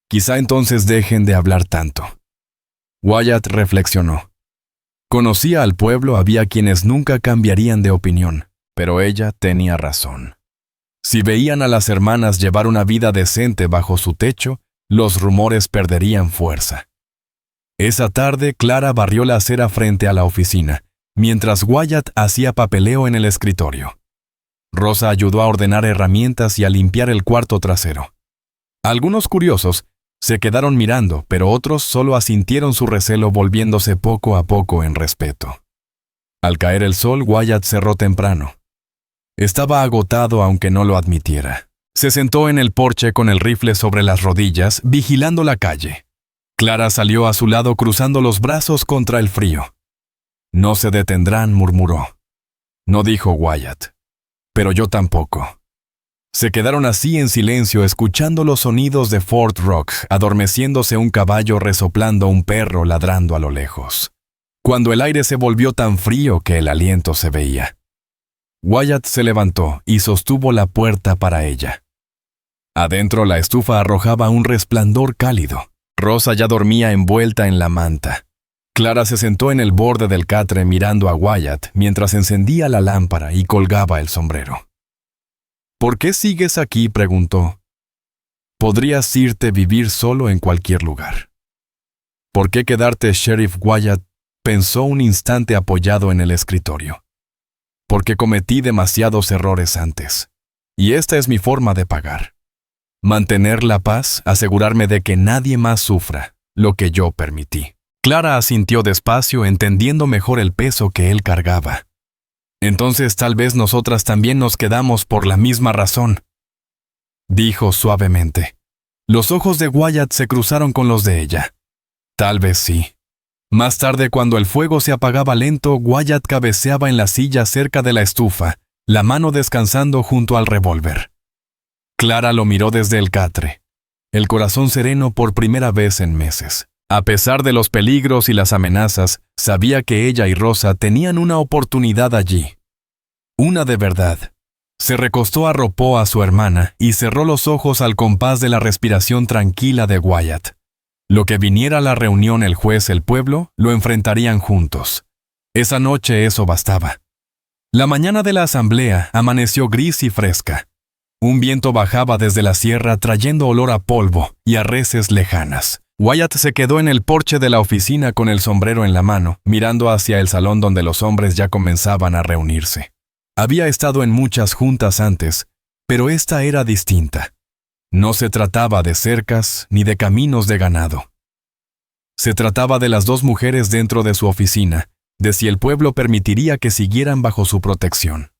Quizá entonces dejen de hablar tanto». Wyatt reflexionó. Conocía al pueblo, había quienes nunca cambiarían de opinión, pero ella tenía razón. Si veían a las hermanas llevar una vida decente bajo su techo, los rumores perderían fuerza. Esa tarde, Clara barrió la acera frente a la oficina, mientras Wyatt hacía papeleo en el escritorio. Rosa ayudó a ordenar herramientas y a limpiar el cuarto trasero. Algunos curiosos se quedaron mirando, pero otros solo asintieron su recelo, volviéndose poco a poco en respeto. Al caer el sol, Wyatt cerró temprano. Estaba agotado aunque no lo admitiera. Se sentó en el porche con el rifle sobre las rodillas, vigilando la calle. Clara salió a su lado cruzando los brazos contra el frío. «No se detendrán», murmuró. No dijo Wyatt. Pero yo tampoco. Se quedaron así en silencio escuchando los sonidos de Fort Rock, adormeciéndose un caballo, resoplando un perro ladrando a lo lejos. Cuando el aire se volvió tan frío que el aliento se veía. Wyatt se levantó y sostuvo la puerta para ella. Adentro la estufa arrojaba un resplandor cálido. Rosa ya dormía envuelta en la manta. Clara se sentó en el borde del catre mirando a Wyatt mientras encendía la lámpara y colgaba el sombrero. «¿Por qué sigues aquí?», preguntó. «Podrías irte a vivir solo en cualquier lugar». «¿Por qué quedarte, Sheriff Wyatt?», pensó un instante apoyado en el escritorio. «Porque cometí demasiados errores antes. Y esta es mi forma de pagar. Mantener la paz, asegurarme de que nadie más sufra lo que yo permití». Clara asintió despacio, entendiendo mejor el peso que él cargaba. «Entonces tal vez nosotras también nos quedamos por la misma razón», dijo suavemente. Los ojos de Wyatt se cruzaron con los de ella. Tal vez sí. Más tarde, cuando el fuego se apagaba lento, Wyatt cabeceaba en la silla cerca de la estufa, la mano descansando junto al revólver. Clara lo miró desde el catre, el corazón sereno por primera vez en meses. A pesar de los peligros y las amenazas, sabía que ella y Rosa tenían una oportunidad allí. Una de verdad. Se recostó, arropó a su hermana y cerró los ojos al compás de la respiración tranquila de Wyatt. Lo que viniera a la reunión, el juez, el pueblo, lo enfrentarían juntos. Esa noche eso bastaba. La mañana de la asamblea amaneció gris y fresca. Un viento bajaba desde la sierra trayendo olor a polvo y a reses lejanas. Wyatt se quedó en el porche de la oficina con el sombrero en la mano, mirando hacia el salón donde los hombres ya comenzaban a reunirse. Había estado en muchas juntas antes, pero esta era distinta. No se trataba de cercas ni de caminos de ganado. Se trataba de las dos mujeres dentro de su oficina, de si el pueblo permitiría que siguieran bajo su protección.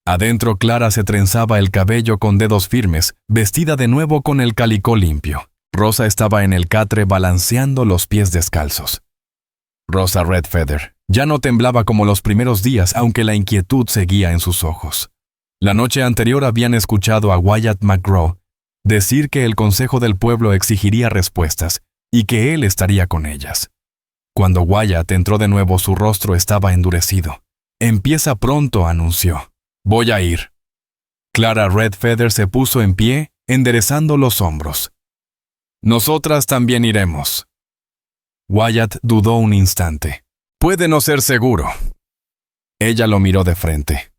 Adentro Clara se trenzaba el cabello con dedos firmes, vestida de nuevo con el calicó limpio. Rosa estaba en el catre balanceando los pies descalzos. Rosa Redfeather ya no temblaba como los primeros días, aunque la inquietud seguía en sus ojos. La noche anterior habían escuchado a Wyatt McGraw decir que el Consejo del Pueblo exigiría respuestas y que él estaría con ellas. Cuando Wyatt entró de nuevo, su rostro estaba endurecido. «Empieza pronto», anunció. «Voy a ir». Clara Redfeather se puso en pie, enderezando los hombros. «Nosotras también iremos». Wyatt dudó un instante. «Puede no ser seguro». Ella lo miró de frente.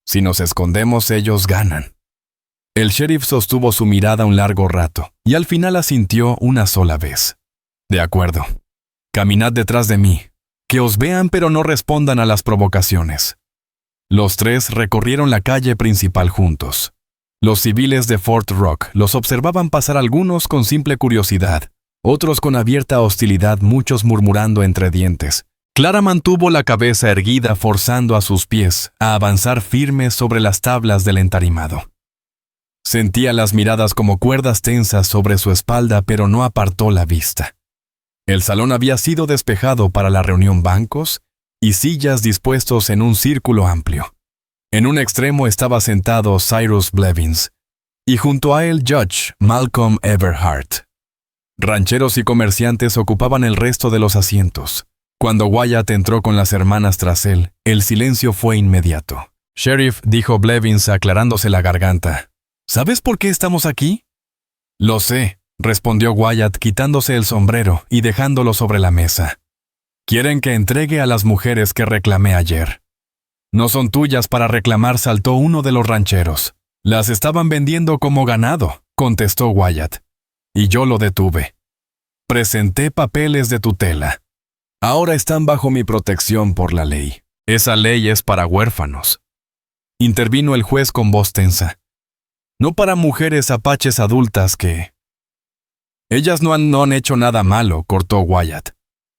«Si nos escondemos, ellos ganan». El sheriff sostuvo su mirada un largo rato, y al final asintió una sola vez. «De acuerdo. Caminad detrás de mí. Que os vean pero no respondan a las provocaciones». Los tres recorrieron la calle principal juntos. Los civiles de Fort Rock los observaban pasar, algunos con simple curiosidad, otros con abierta hostilidad, muchos murmurando entre dientes. Clara mantuvo la cabeza erguida, forzando a sus pies a avanzar firmes sobre las tablas del entarimado. Sentía las miradas como cuerdas tensas sobre su espalda, pero no apartó la vista. El salón había sido despejado para la reunión, bancos y sillas dispuestos en un círculo amplio. En un extremo estaba sentado Cyrus Blevins, y junto a él Judge Malcolm Everhart. Rancheros y comerciantes ocupaban el resto de los asientos. Cuando Wyatt entró con las hermanas tras él, el silencio fue inmediato. «Sheriff», dijo Blevins aclarándose la garganta, «¿sabes por qué estamos aquí?» «Lo sé», respondió Wyatt quitándose el sombrero y dejándolo sobre la mesa. «Quieren que entregue a las mujeres que reclamé ayer». «No son tuyas para reclamar», saltó uno de los rancheros. «Las estaban vendiendo como ganado», contestó Wyatt. «Y yo lo detuve. Presenté papeles de tutela. Ahora están bajo mi protección por la ley. Esa ley es para huérfanos». Intervino el juez con voz tensa. «No para mujeres apaches adultas que...» «Ellas no han hecho nada malo», cortó Wyatt.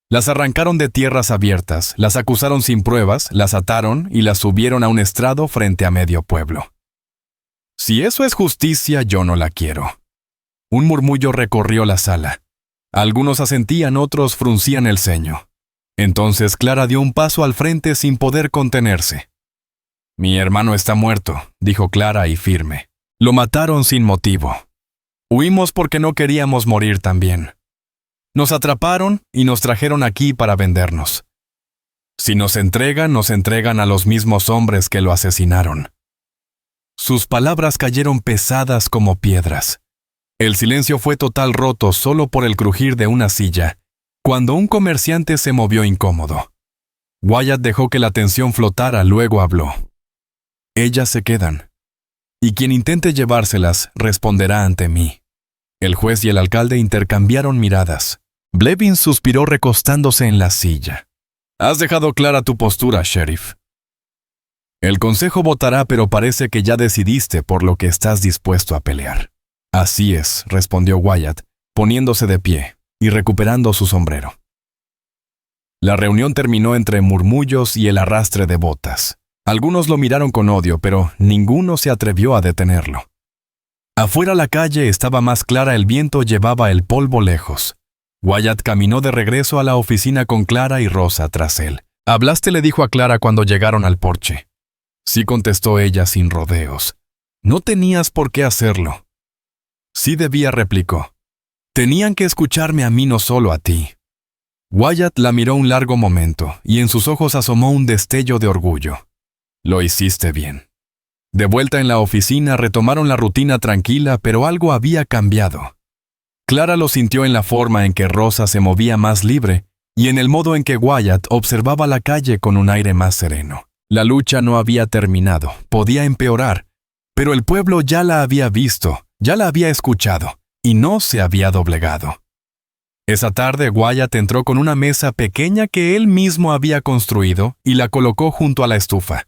«Las arrancaron de tierras abiertas, las acusaron sin pruebas, las ataron y las subieron a un estrado frente a medio pueblo. Si eso es justicia, yo no la quiero». Un murmullo recorrió la sala. Algunos asentían, otros fruncían el ceño. Entonces Clara dio un paso al frente sin poder contenerse. «Mi hermano está muerto», dijo Clara y firme. «Lo mataron sin motivo. Huimos porque no queríamos morir también. Nos atraparon y nos trajeron aquí para vendernos. Si nos entregan a los mismos hombres que lo asesinaron». Sus palabras cayeron pesadas como piedras. El silencio fue total, roto solo por el crujir de una silla, cuando un comerciante se movió incómodo. Wyatt dejó que la tensión flotara, luego habló. «Ellas se quedan. Y quien intente llevárselas responderá ante mí». El juez y el alcalde intercambiaron miradas. Blevins suspiró recostándose en la silla. «Has dejado clara tu postura, sheriff. El consejo votará, pero parece que ya decidiste por lo que estás dispuesto a pelear». «Así es», respondió Wyatt, poniéndose de pie y recuperando su sombrero. La reunión terminó entre murmullos y el arrastre de botas. Algunos lo miraron con odio, pero ninguno se atrevió a detenerlo. Afuera la calle estaba más clara, el viento llevaba el polvo lejos. Wyatt caminó de regreso a la oficina con Clara y Rosa tras él. «¿Hablaste?», le dijo a Clara cuando llegaron al porche. «Sí», contestó ella sin rodeos. «No tenías por qué hacerlo». «Sí debía», replicó. «Tenían que escucharme a mí, no solo a ti». Wyatt la miró un largo momento, y en sus ojos asomó un destello de orgullo. «Lo hiciste bien». De vuelta en la oficina retomaron la rutina tranquila, pero algo había cambiado. Clara lo sintió en la forma en que Rosa se movía más libre, y en el modo en que Wyatt observaba la calle con un aire más sereno. La lucha no había terminado, podía empeorar, Pero el pueblo ya la había visto, ya la había escuchado, y no se había doblegado. Esa tarde Wyatt entró con una mesa pequeña que él mismo había construido y la colocó junto a la estufa.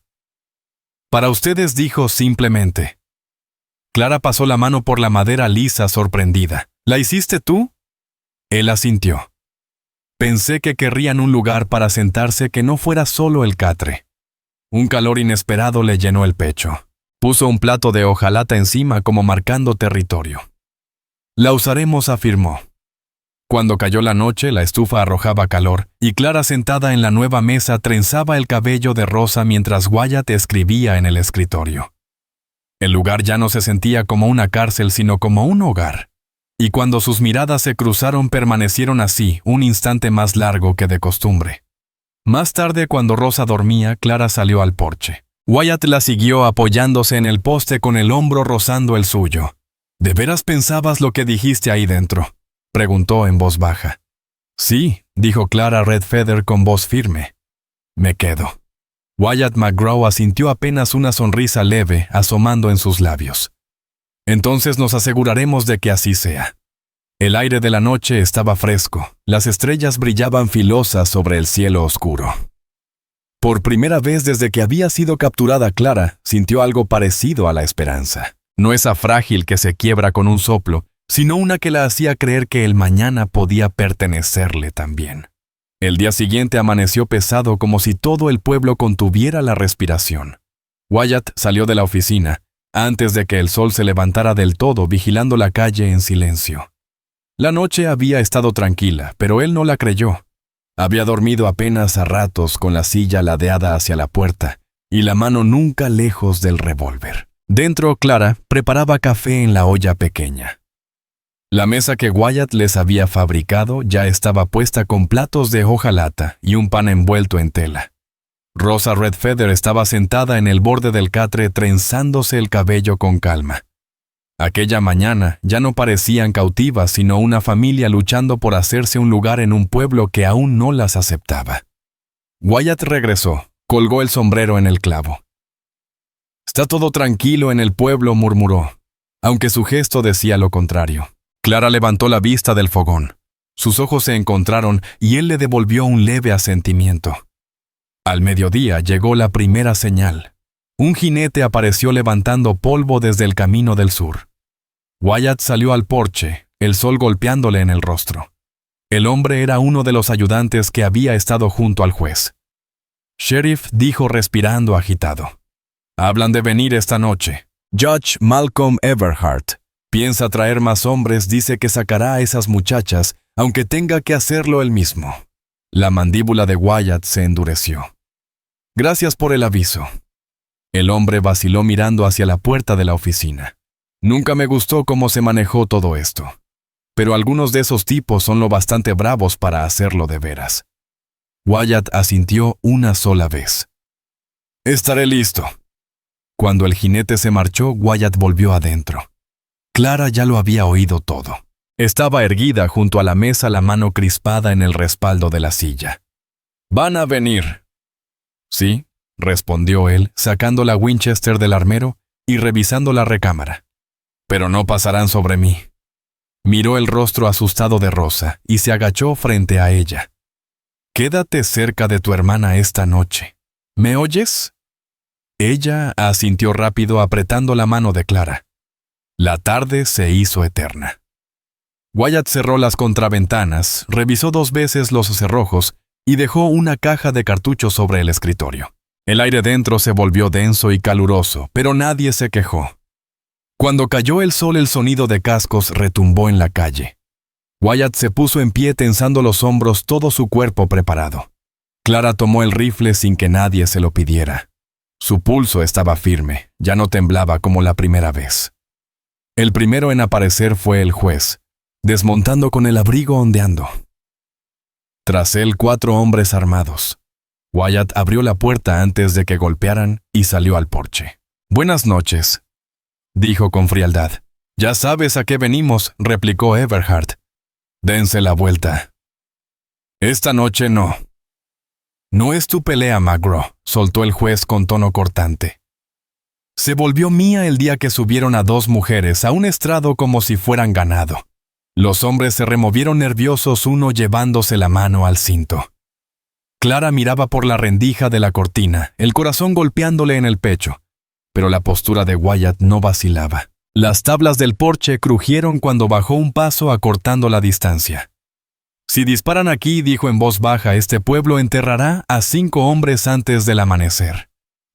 Para ustedes, dijo simplemente. Clara pasó la mano por la madera lisa sorprendida. ¿La hiciste tú? Él asintió. Pensé que querrían un lugar para sentarse que no fuera solo el catre. Un calor inesperado le llenó el pecho. Puso un plato de hojalata encima como marcando territorio. La usaremos, afirmó. Cuando cayó la noche, la estufa arrojaba calor, y Clara sentada en la nueva mesa trenzaba el cabello de rosa mientras Wyatt escribía en el escritorio. El lugar ya no se sentía como una cárcel, sino como un hogar. Y cuando sus miradas se cruzaron, permanecieron así un instante más largo que de costumbre. Más tarde, cuando Rosa dormía, Clara salió al porche. Wyatt la siguió apoyándose en el poste con el hombro rozando el suyo. ¿De veras pensabas lo que dijiste ahí dentro?, preguntó en voz baja. Sí, dijo Clara Redfeather con voz firme. Me quedo. Wyatt McGraw asintió apenas una sonrisa leve asomando en sus labios. Entonces nos aseguraremos de que así sea. El aire de la noche estaba fresco, las estrellas brillaban filosas sobre el cielo oscuro. Por primera vez desde que había sido capturada Clara, sintió algo parecido a la esperanza. No esa frágil que se quiebra con un soplo, sino una que la hacía creer que el mañana podía pertenecerle también. El día siguiente amaneció pesado como si todo el pueblo contuviera la respiración. Wyatt salió de la oficina, antes de que el sol se levantara del todo, vigilando la calle en silencio. La noche había estado tranquila, pero él no la creyó. Había dormido apenas a ratos con la silla ladeada hacia la puerta y la mano nunca lejos del revólver. Dentro, Clara preparaba café en la olla pequeña. La mesa que Wyatt les había fabricado ya estaba puesta con platos de hojalata y un pan envuelto en tela. Rosa Redfeather estaba sentada en el borde del catre trenzándose el cabello con calma. Aquella mañana ya no parecían cautivas, sino una familia luchando por hacerse un lugar en un pueblo que aún no las aceptaba. Wyatt regresó, colgó el sombrero en el clavo. Está todo tranquilo en el pueblo, murmuró, aunque su gesto decía lo contrario. Clara levantó la vista del fogón. Sus ojos se encontraron y él le devolvió un leve asentimiento. Al mediodía llegó la primera señal. Un jinete apareció levantando polvo desde el camino del sur. Wyatt salió al porche, el sol golpeándole en el rostro. El hombre era uno de los ayudantes que había estado junto al juez. Sheriff, dijo respirando agitado. Hablan de venir esta noche. Judge Malcolm Everhart. Piensa traer más hombres, dice que sacará a esas muchachas, aunque tenga que hacerlo él mismo. La mandíbula de Wyatt se endureció. Gracias por el aviso. El hombre vaciló mirando hacia la puerta de la oficina. Nunca me gustó cómo se manejó todo esto. Pero algunos de esos tipos son lo bastante bravos para hacerlo de veras. Wyatt asintió una sola vez. Estaré listo. Cuando el jinete se marchó, Wyatt volvió adentro. Clara ya lo había oído todo. Estaba erguida junto a la mesa, la mano crispada en el respaldo de la silla. «¿Van a venir?» «Sí», respondió él, sacando la Winchester del armero y revisando la recámara. «Pero no pasarán sobre mí». Miró el rostro asustado de Rosa y se agachó frente a ella. «Quédate cerca de tu hermana esta noche. ¿Me oyes?» Ella asintió rápido apretando la mano de Clara. La tarde se hizo eterna. Wyatt cerró las contraventanas, revisó 2 veces los cerrojos y dejó una caja de cartuchos sobre el escritorio. El aire dentro se volvió denso y caluroso, pero nadie se quejó. Cuando cayó el sol, el sonido de cascos retumbó en la calle. Wyatt se puso en pie tensando los hombros, todo su cuerpo preparado. Clara tomó el rifle sin que nadie se lo pidiera. Su pulso estaba firme, ya no temblaba como la primera vez. El primero en aparecer fue el juez, desmontando con el abrigo ondeando. Tras él 4 hombres armados. Wyatt abrió la puerta antes de que golpearan y salió al porche. «Buenas noches», dijo con frialdad. «Ya sabes a qué venimos», replicó Everhart. «Dense la vuelta». «Esta noche no». «No es tu pelea, McGraw», soltó el juez con tono cortante. Se volvió mía el día que subieron a 2 mujeres a un estrado como si fueran ganado. Los hombres se removieron nerviosos, uno llevándose la mano al cinto. Clara miraba por la rendija de la cortina, el corazón golpeándole en el pecho, pero la postura de Wyatt no vacilaba. Las tablas del porche crujieron cuando bajó un paso acortando la distancia. «Si disparan aquí», dijo en voz baja, «este pueblo enterrará a 5 hombres antes del amanecer».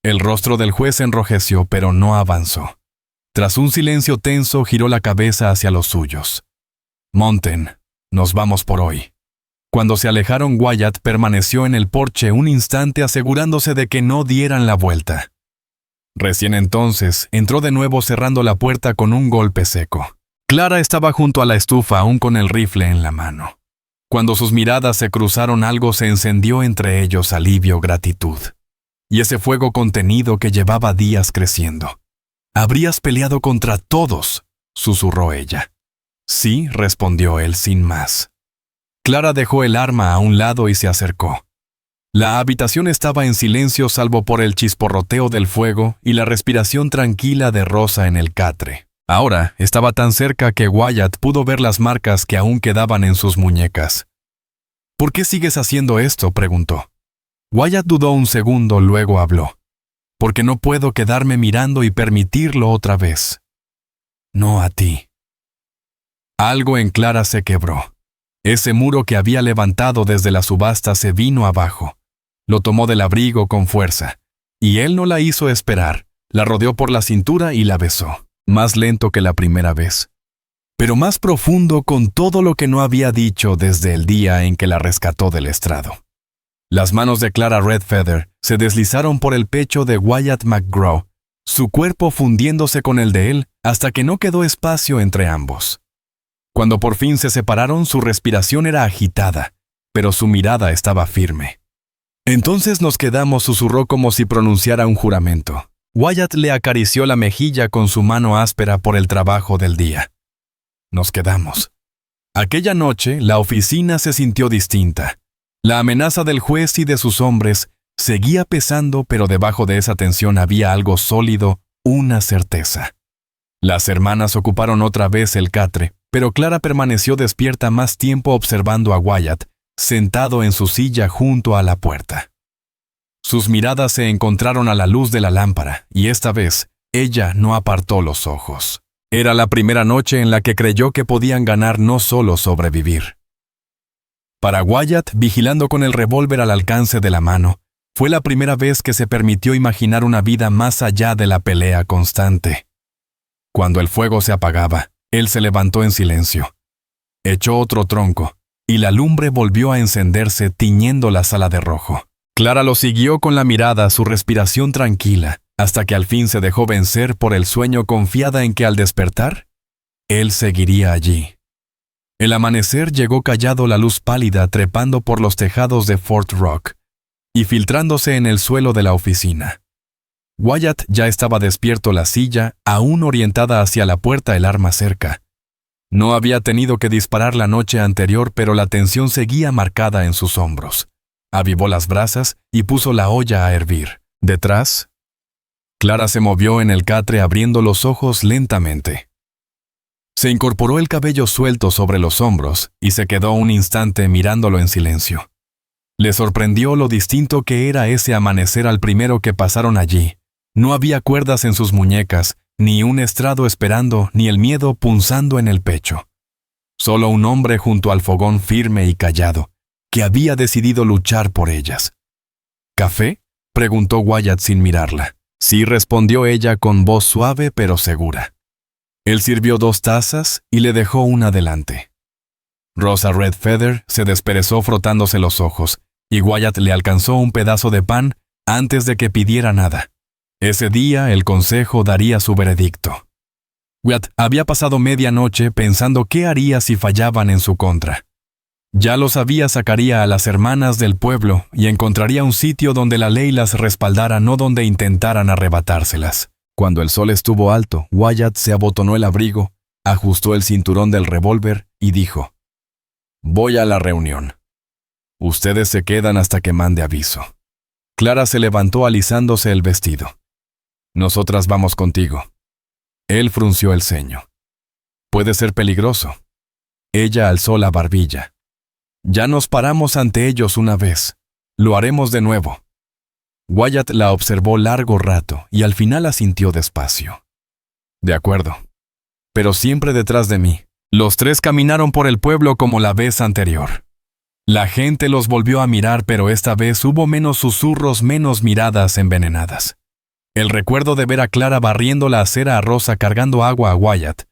El rostro del juez enrojeció, pero no avanzó. Tras un silencio tenso, giró la cabeza hacia los suyos. «Monten, nos vamos por hoy». Cuando se alejaron, Wyatt permaneció en el porche un instante asegurándose de que no dieran la vuelta. Recién entonces entró de nuevo cerrando la puerta con un golpe seco. Clara estaba junto a la estufa aún con el rifle en la mano. Cuando sus miradas se cruzaron, algo se encendió entre ellos: alivio, gratitud. Y ese fuego contenido que llevaba días creciendo. «Habrías peleado contra todos», susurró ella. «Sí», respondió él sin más. Clara dejó el arma a un lado y se acercó. La habitación estaba en silencio salvo por el chisporroteo del fuego y la respiración tranquila de Rosa en el catre. Ahora estaba tan cerca que Wyatt pudo ver las marcas que aún quedaban en sus muñecas. «¿Por qué sigues haciendo esto?», preguntó. Wyatt dudó un segundo, luego habló. «Porque no puedo quedarme mirando y permitirlo otra vez». «No a ti». Algo en Clara se quebró. Ese muro que había levantado desde la subasta se vino abajo. Lo tomó del abrigo con fuerza. Y él no la hizo esperar. La rodeó por la cintura y la besó. Más lento que la primera vez. Pero más profundo, con todo lo que no había dicho desde el día en que la rescató del estrado. Las manos de Clara Redfeather se deslizaron por el pecho de Wyatt McGraw, su cuerpo fundiéndose con el de él hasta que no quedó espacio entre ambos. Cuando por fin se separaron, su respiración era agitada, pero su mirada estaba firme. «Entonces nos quedamos», susurró como si pronunciara un juramento. Wyatt le acarició la mejilla con su mano áspera por el trabajo del día. «Nos quedamos». Aquella noche, la oficina se sintió distinta. La amenaza del juez y de sus hombres seguía pesando, pero debajo de esa tensión había algo sólido, una certeza. Las hermanas ocuparon otra vez el catre, pero Clara permaneció despierta más tiempo observando a Wyatt, sentado en su silla junto a la puerta. Sus miradas se encontraron a la luz de la lámpara, y esta vez ella no apartó los ojos. Era la primera noche en la que creyó que podían ganar, no solo sobrevivir. Para Wyatt, vigilando con el revólver al alcance de la mano, fue la primera vez que se permitió imaginar una vida más allá de la pelea constante. Cuando el fuego se apagaba, él se levantó en silencio. Echó otro tronco, y la lumbre volvió a encenderse tiñendo la sala de rojo. Clara lo siguió con la mirada, su respiración tranquila, hasta que al fin se dejó vencer por el sueño, confiada en que al despertar, él seguiría allí. El amanecer llegó callado, la luz pálida trepando por los tejados de Fort Rock y filtrándose en el suelo de la oficina. Wyatt ya estaba despierto, la silla, aún orientada hacia la puerta, el arma cerca. No había tenido que disparar la noche anterior, pero la tensión seguía marcada en sus hombros. Avivó las brasas y puso la olla a hervir. Detrás, Clara se movió en el catre abriendo los ojos lentamente. Se incorporó el cabello suelto sobre los hombros y se quedó un instante mirándolo en silencio. Le sorprendió lo distinto que era ese amanecer al primero que pasaron allí. No había cuerdas en sus muñecas, ni un estrado esperando, ni el miedo punzando en el pecho. Solo un hombre junto al fogón firme y callado, que había decidido luchar por ellas. «¿Café?», preguntó Wyatt sin mirarla. «Sí», respondió ella con voz suave pero segura. Él sirvió 2 tazas y le dejó una delante. Rosa Redfeather se desperezó frotándose los ojos, y Wyatt le alcanzó un pedazo de pan antes de que pidiera nada. Ese día el consejo daría su veredicto. Wyatt había pasado media noche pensando qué haría si fallaban en su contra. Ya lo sabía, sacaría a las hermanas del pueblo y encontraría un sitio donde la ley las respaldara, no donde intentaran arrebatárselas. Cuando el sol estuvo alto, Wyatt se abotonó el abrigo, ajustó el cinturón del revólver y dijo: «Voy a la reunión. Ustedes se quedan hasta que mande aviso». Clara se levantó alisándose el vestido. Nosotras vamos contigo. Él frunció el ceño. Puede ser peligroso. Ella alzó la barbilla. Ya nos paramos ante ellos una vez. Lo haremos de nuevo. Wyatt la observó largo rato y al final asintió despacio. De acuerdo. Pero siempre detrás de mí. Los tres caminaron por el pueblo como la vez anterior. La gente los volvió a mirar, pero esta vez hubo menos susurros, menos miradas envenenadas. El recuerdo de ver a Clara barriendo la acera a Rosa cargando agua a Wyatt,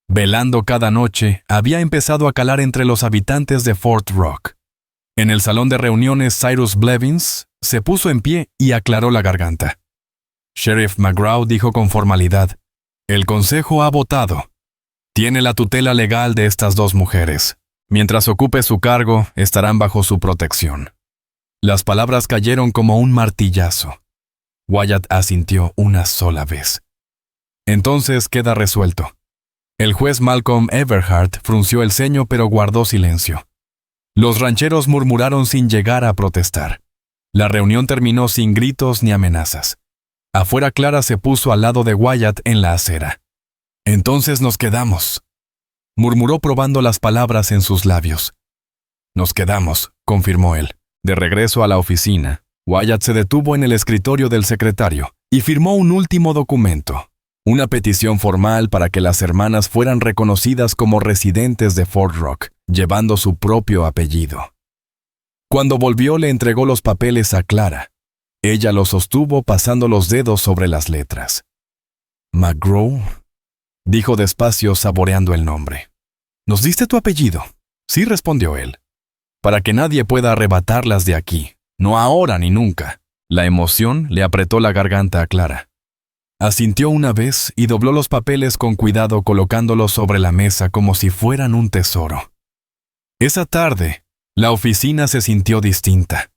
velando cada noche, había empezado a calar entre los habitantes de Fort Rock. En el salón de reuniones, Cyrus Blevins se puso en pie y aclaró la garganta. Sheriff McGraw dijo con formalidad: «El Consejo ha votado. Tiene la tutela legal de estas dos mujeres. Mientras ocupe su cargo, estarán bajo su protección». Las palabras cayeron como un martillazo. Wyatt asintió una sola vez. Entonces queda resuelto. El juez Malcolm Everhart frunció el ceño pero guardó silencio. Los rancheros murmuraron sin llegar a protestar. La reunión terminó sin gritos ni amenazas. Afuera Clara se puso al lado de Wyatt en la acera. «Entonces nos quedamos», murmuró probando las palabras en sus labios. «Nos quedamos», confirmó él. De regreso a la oficina, Wyatt se detuvo en el escritorio del secretario y firmó un último documento, una petición formal para que las hermanas fueran reconocidas como residentes de Fort Rock, llevando su propio apellido. Cuando volvió le entregó los papeles a Clara. Ella los sostuvo pasando los dedos sobre las letras. «McGraw», dijo despacio saboreando el nombre. «¿Nos diste tu apellido?» «Sí», respondió él. «Para que nadie pueda arrebatarlas de aquí. No ahora ni nunca». La emoción le apretó la garganta a Clara. Asintió una vez y dobló los papeles con cuidado colocándolos sobre la mesa como si fueran un tesoro. Esa tarde, la oficina se sintió distinta.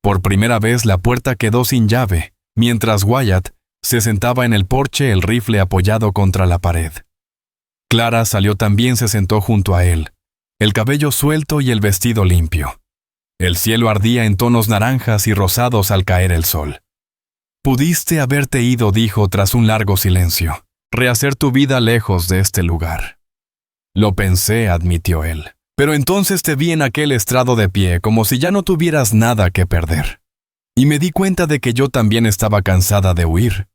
Por primera vez la puerta quedó sin llave, mientras Wyatt se sentaba en el porche, el rifle apoyado contra la pared. Clara salió también, se sentó junto a él, el cabello suelto y el vestido limpio. El cielo ardía en tonos naranjas y rosados al caer el sol. «Pudiste haberte ido», dijo tras un largo silencio, «rehacer tu vida lejos de este lugar». «Lo pensé», admitió él, «pero entonces te vi en aquel estrado de pie como si ya no tuvieras nada que perder. Y me di cuenta de que yo también estaba cansada de huir»,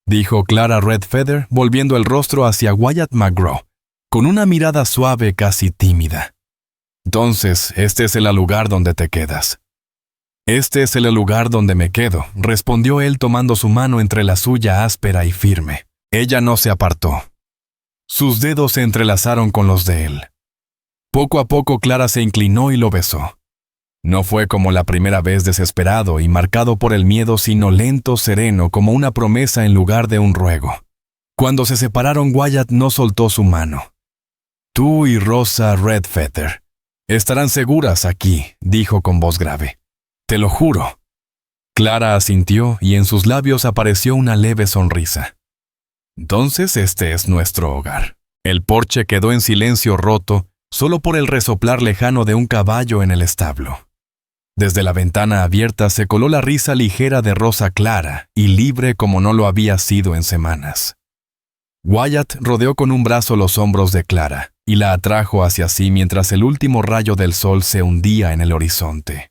dijo Clara Redfeather, volviendo el rostro hacia Wyatt McGraw, con una mirada suave, casi tímida. «Entonces, este es el lugar donde te quedas». «Este es el lugar donde me quedo», respondió él tomando su mano entre la suya áspera y firme. Ella no se apartó. Sus dedos se entrelazaron con los de él. Poco a poco Clara se inclinó y lo besó. No fue como la primera vez desesperado y marcado por el miedo, sino lento, sereno, como una promesa en lugar de un ruego. Cuando se separaron, Wyatt no soltó su mano. «Tú y Rosa Redfeather estarán seguras aquí», dijo con voz grave. «Te lo juro». Clara asintió y en sus labios apareció una leve sonrisa. «Entonces este es nuestro hogar». El porche quedó en silencio roto, solo por el resoplar lejano de un caballo en el establo. Desde la ventana abierta se coló la risa ligera de Rosa, clara y libre como no lo había sido en semanas. Wyatt rodeó con un brazo los hombros de Clara y la atrajo hacia sí mientras el último rayo del sol se hundía en el horizonte.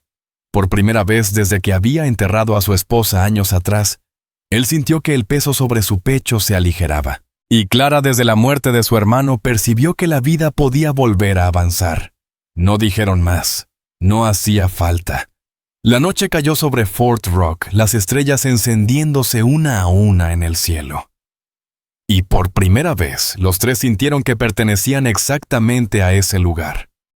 Por primera vez desde que había enterrado a su esposa años atrás, él sintió que el peso sobre su pecho se aligeraba. Y Clara, desde la muerte de su hermano, percibió que la vida podía volver a avanzar. No dijeron más. No hacía falta. La noche cayó sobre Fort Rock, las estrellas encendiéndose una a una en el cielo. Y por primera vez, los tres sintieron que pertenecían exactamente a ese lugar.